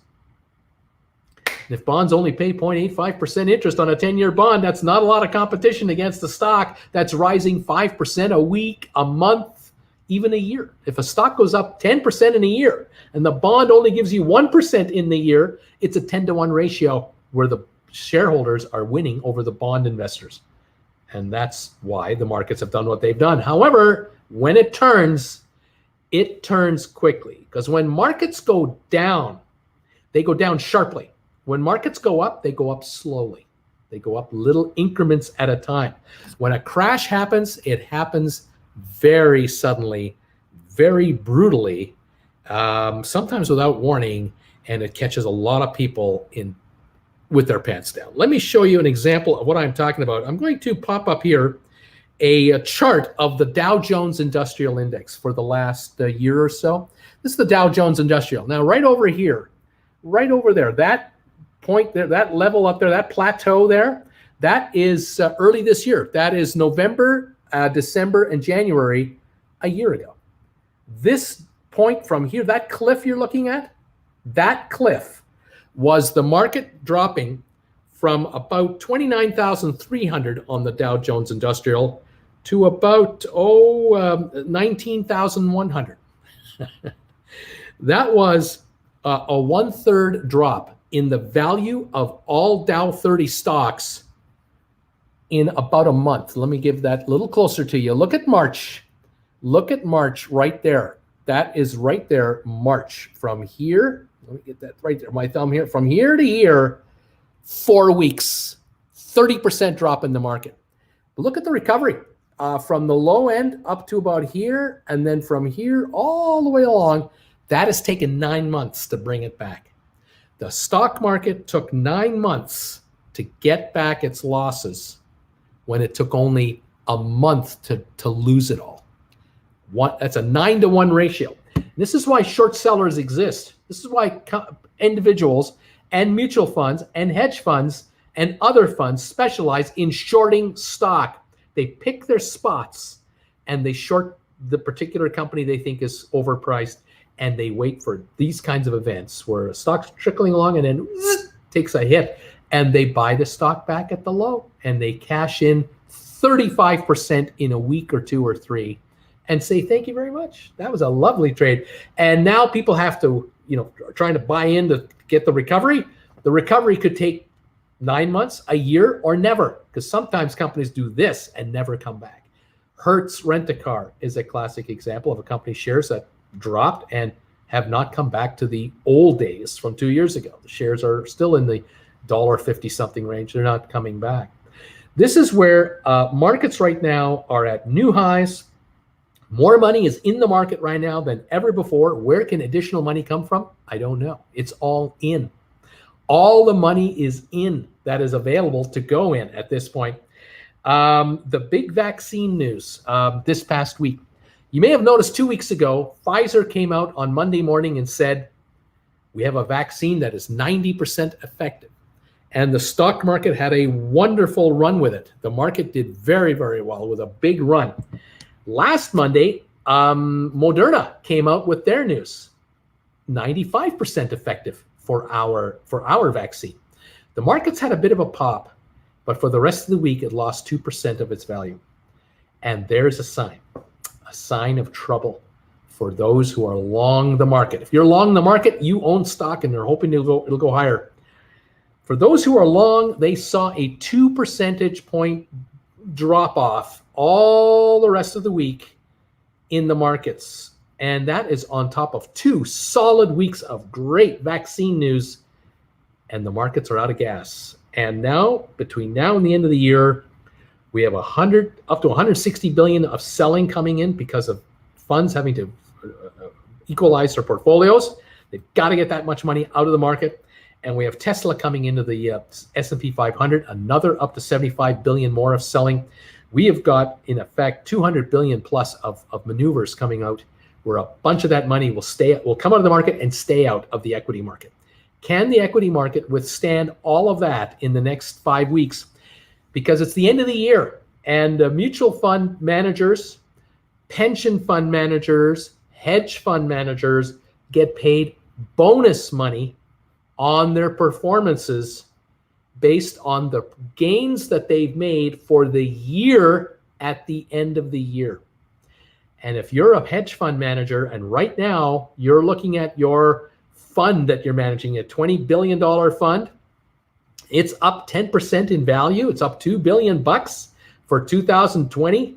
And if bonds only pay 0.85% interest on a 10-year bond, that's not a lot of competition against the stock that's rising 5% a week, a month, even a year. If a stock goes up 10% in a year and the bond only gives you 1% in the year, it's a 10-to-1 ratio where the shareholders are winning over the bond investors. And that's why the markets have done what they've done. However, when it turns quickly. Because when markets go down, they go down sharply. When markets go up, they go up slowly. They go up little increments at a time. When a crash happens, it happens very suddenly, very brutally, sometimes without warning, and it catches a lot of people with their pants down. Let me show you an example of what I'm talking about. I'm going to pop up here a chart of the Dow Jones Industrial Index for the last year or so. This is the Dow Jones Industrial. Now, right over here, right over there, that point there, that level up there, that plateau there, that is early this year. That is November, December, and January a year ago. This point from here, that cliff you're looking at, that cliff was the market dropping from about 29,300 on the Dow Jones Industrial to about 19,100. That was a 1/3 drop in the value of all Dow 30 stocks in about a month. Let me give that a little closer to you. Look at March. Look at March right there. That is right there, March. From here, let me get that right there. My thumb here. From here to here, 4 weeks, 30% drop in the market. But look at the recovery from the low end up to about here, and then from here all the way along. That has taken 9 months to bring it back. The stock market took 9 months to get back its losses when it took only a month to lose it all. That's a 9-to-1 ratio. This is why short sellers exist. This is why individuals and mutual funds and hedge funds and other funds specialize in shorting stock. They pick their spots and they short the particular company they think is overpriced, and they wait for these kinds of events where a stock's trickling along and then takes a hit, and they buy the stock back at the low and they cash in 35% in a week or 2 or 3 and say, thank you very much. That was a lovely trade. And now people have to, trying to buy in to get the recovery. The recovery could take 9 months, a year, or never, because sometimes companies do this and never come back. Hertz Rent-A-Car is a classic example of a company shares that dropped and have not come back to the old days from 2 years ago. The shares are still in the $1.50 something range. They're not coming back. This is where markets right now are at new highs. More money is in the market right now than ever before. Where can additional money come from? I don't know. It's all in. All the money is in that is available to go in at this point. The big vaccine news this past week. You may have noticed 2 weeks ago, Pfizer came out on Monday morning and said, we have a vaccine that is 90% effective. And the stock market had a wonderful run with it. The market did very, very well with a big run. Last Monday, Moderna came out with their news. 95% effective for our vaccine. The market's had a bit of a pop, but for the rest of the week, it lost 2% of its value. And there's a sign of trouble for those who are long the market. If you're long the market, you own stock and they're hoping it'll go higher. For those who are long, they saw a 2 percentage point drop off all the rest of the week in the markets. And that is on top of 2 solid weeks of great vaccine news. And the markets are out of gas. And now, between now and the end of the year, we have up to 160 billion of selling coming in because of funds having to equalize their portfolios. They've got to get that much money out of the market. And we have Tesla coming into the S&P 500, another up to 75 billion more of selling. We have got, in effect, 200 billion plus of maneuvers coming out, where a bunch of that money will come out of the market and stay out of the equity market. Can the equity market withstand all of that in the next 5 weeks? Because it's the end of the year, and mutual fund managers, pension fund managers, hedge fund managers get paid bonus money on their performances based on the gains that they've made for the year at the end of the year. And if you're a hedge fund manager and right now you're looking at your fund that you're managing, a $20 billion fund, it's up 10% in value. It's up $2 billion for 2020. You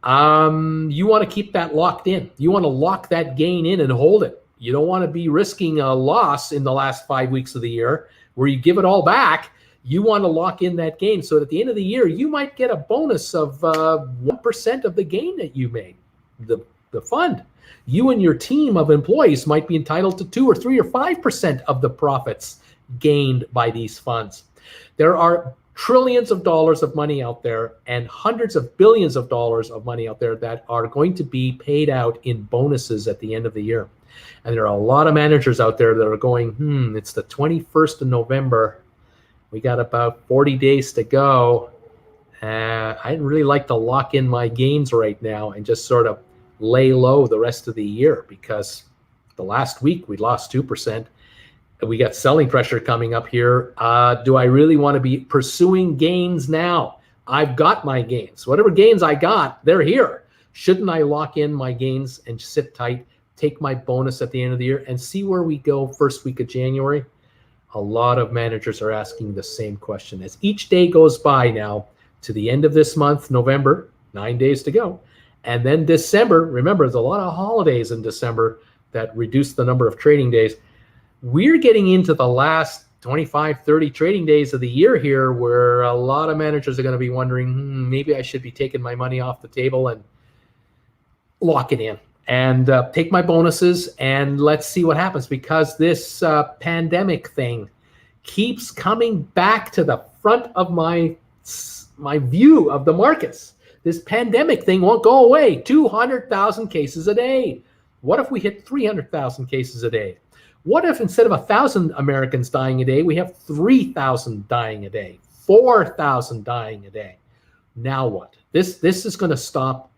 want to keep that locked in. You want to lock that gain in and hold it. You don't want to be risking a loss in the last 5 weeks of the year where you give it all back. You want to lock in that gain. So at the end of the year, you might get a bonus of 1% of the gain that you made, the fund. You and your team of employees might be entitled to 2 or 3 or 5% of the profits gained by these funds. There are trillions of dollars of money out there and hundreds of billions of dollars of money out there that are going to be paid out in bonuses at the end of the year. And there are a lot of managers out there that are going, it's the 21st of November. We got about 40 days to go. I'd really like to lock in my gains right now and just sort of lay low the rest of the year, because the last week we lost 2%. We got selling pressure coming up here. Do I really want to be pursuing gains now? I've got my gains. Whatever gains I got, they're here. Shouldn't I lock in my gains and sit tight, take my bonus at the end of the year, and see where we go first week of January? A lot of managers are asking the same question. As each day goes by now, to the end of this month, November, 9 days to go. And then December, remember, there's a lot of holidays in December that reduce the number of trading days. We're getting into the last 25, 30 trading days of the year here where a lot of managers are going to be wondering, maybe I should be taking my money off the table and lock it in and take my bonuses and let's see what happens, because this pandemic thing keeps coming back to the front of my view of the markets. This pandemic thing won't go away. 200,000 cases a day. What if we hit 300,000 cases a day? What if instead of 1,000 Americans dying a day, we have 3,000 dying a day, 4,000 dying a day? Now what? This is going to stop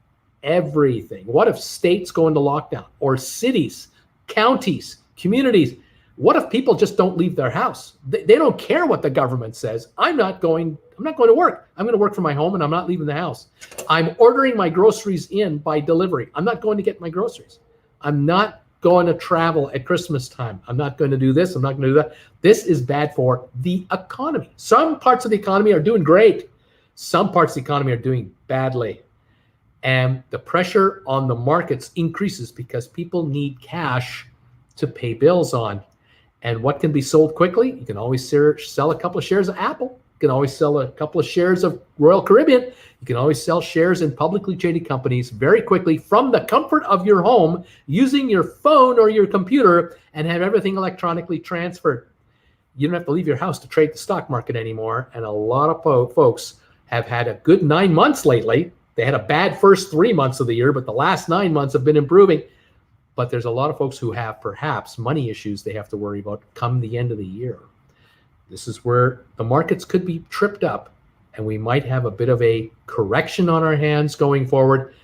everything. What if states go into lockdown, or cities, counties, communities? What if people just don't leave their house? They don't care what the government says. I'm not going to work. I'm going to work from my home and I'm not leaving the house. I'm ordering my groceries in by delivery. I'm not going to get my groceries. I'm not going to travel at Christmas time. I'm not going to do this. I'm not going to do that. This is bad for the economy. Some parts of the economy are doing great. Some parts of the economy are doing badly. And the pressure on the markets increases because people need cash to pay bills on. And what can be sold quickly? You can always sell a couple of shares of Apple. You can always sell a couple of shares of Royal Caribbean. You can always sell shares in publicly traded companies very quickly from the comfort of your home using your phone or your computer and have everything electronically transferred. You don't have to leave your house to trade the stock market anymore. And a lot of folks have had a good 9 months lately. They had a bad first 3 months of the year, but the last 9 months have been improving. But there's a lot of folks who have perhaps money issues they have to worry about come the end of the year. This is where the markets could be tripped up and we might have a bit of a correction on our hands going forward.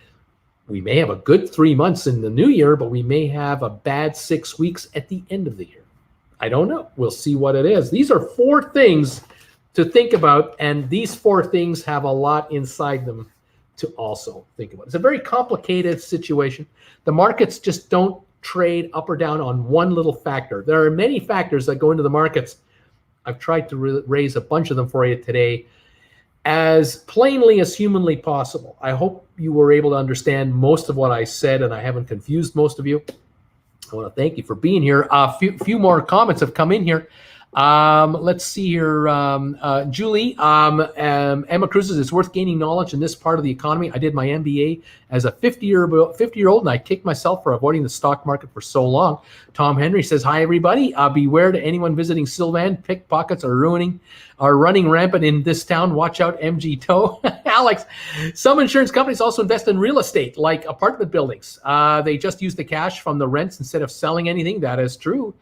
We may have a good 3 months in the new year, but we may have a bad 6 weeks at the end of the year. I don't know. We'll see what it is. These are 4 things to think about, and these 4 things have a lot inside them to also think about. It's a very complicated situation. The markets just don't trade up or down on one little factor. There are many factors that go into the markets. I've tried to raise a bunch of them for you today as plainly as humanly possible. I hope you were able to understand most of what I said and I haven't confused most of you. I want to thank you for being here. A few more comments have come in here. Let's see here. Julie, Emma Cruz says, it's worth gaining knowledge in this part of the economy. I did my MBA as a 50-year-old, and I kicked myself for avoiding the stock market for so long. Tom Henry says, hi, everybody. Beware to anyone visiting Sylvan. Pickpockets are running rampant in this town. Watch out, MG Toe. Alex, some insurance companies also invest in real estate, like apartment buildings. They just use the cash from the rents instead of selling anything. That is true.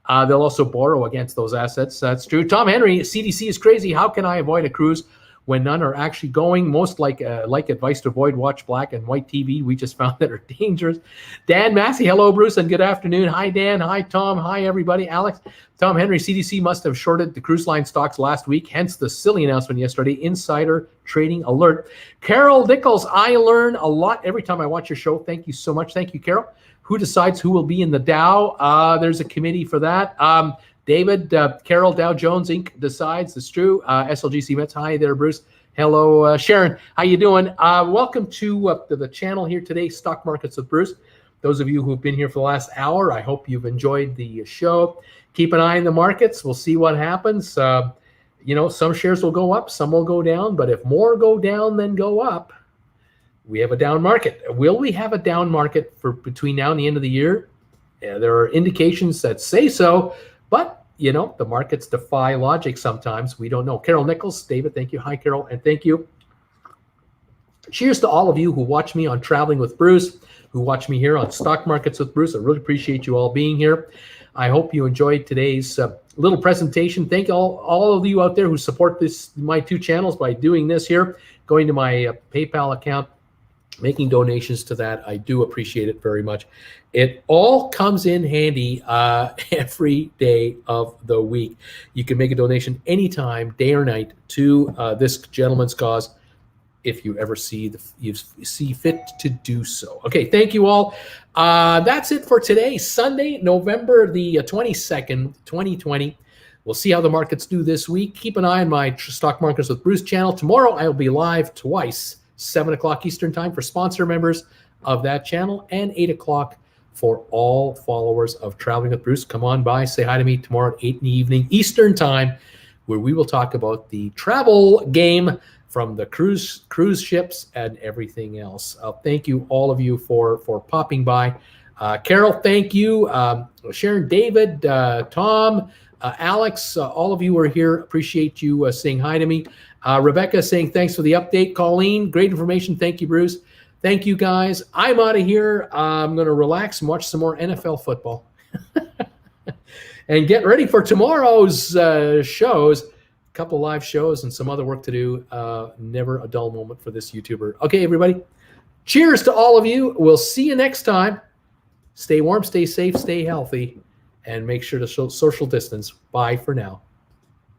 They'll also borrow against those assets. That's true. Tom Henry, CDC is crazy. How can I avoid a cruise when none are actually going? Most like advice to avoid watch black and white TV. We just found that are dangerous. Dan Massey, hello, Bruce, and good afternoon. Hi, Dan. Hi, Tom. Hi, everybody. Alex. Tom Henry, CDC must have shorted the cruise line stocks last week, hence the silly announcement yesterday. Insider trading alert. Carol Nichols, I learn a lot every time I watch your show. Thank you so much. Thank you, Carol. Who decides who will be in the Dow? There's a committee for that. David, Carol, Dow Jones Inc. decides. It's true. SLGC Mets. Hi there, Bruce. Hello, Sharon. How you doing? Welcome to the channel here today, Stock Markets with Bruce. Those of you who've been here for the last hour, I hope you've enjoyed the show. Keep an eye on the markets. We'll see what happens. Some shares will go up, some will go down. But if more go down than go up, we have a down market. Will we have a down market for between now and the end of the year? There are indications that say so, but the markets defy logic sometimes. We don't know. Carol Nichols, David, thank you. Hi, Carol, and thank you. Cheers to all of you who watch me on Traveling with Bruce, who watch me here on Stock Markets with Bruce. I really appreciate you all being here. I hope you enjoyed today's little presentation. Thank you all of you out there who support my 2 channels by doing this here, going to my PayPal account, making donations to that. I do appreciate it very much. It all comes in handy every day of the week. You can make a donation anytime, day or night, to this gentleman's cause if you ever see fit to do so. Okay, thank you all. That's it for today, Sunday, November the 22nd, 2020. We'll see how the markets do this week. Keep an eye on my Stock Markets with Bruce channel. Tomorrow, I will be live twice, 7 o'clock Eastern time for sponsor members of that channel, and 8 o'clock for all followers of Traveling with Bruce. Come on by, say hi to me tomorrow at 8 in the evening Eastern time, where we will talk about the travel game from the cruise ships and everything else. Thank you, all of you, for popping by. Carol, thank you. Sharon, David, Tom, Alex, all of you are here. Appreciate you saying hi to me. Rebecca saying thanks for the update. Colleen, great information. Thank you, Bruce. Thank you, guys. I'm out of here. I'm going to relax and watch some more NFL football. And get ready for tomorrow's shows. A couple live shows and some other work to do. Never a dull moment for this YouTuber. Okay, everybody. Cheers to all of you. We'll see you next time. Stay warm, stay safe, stay healthy, and make sure to social distance. Bye for now.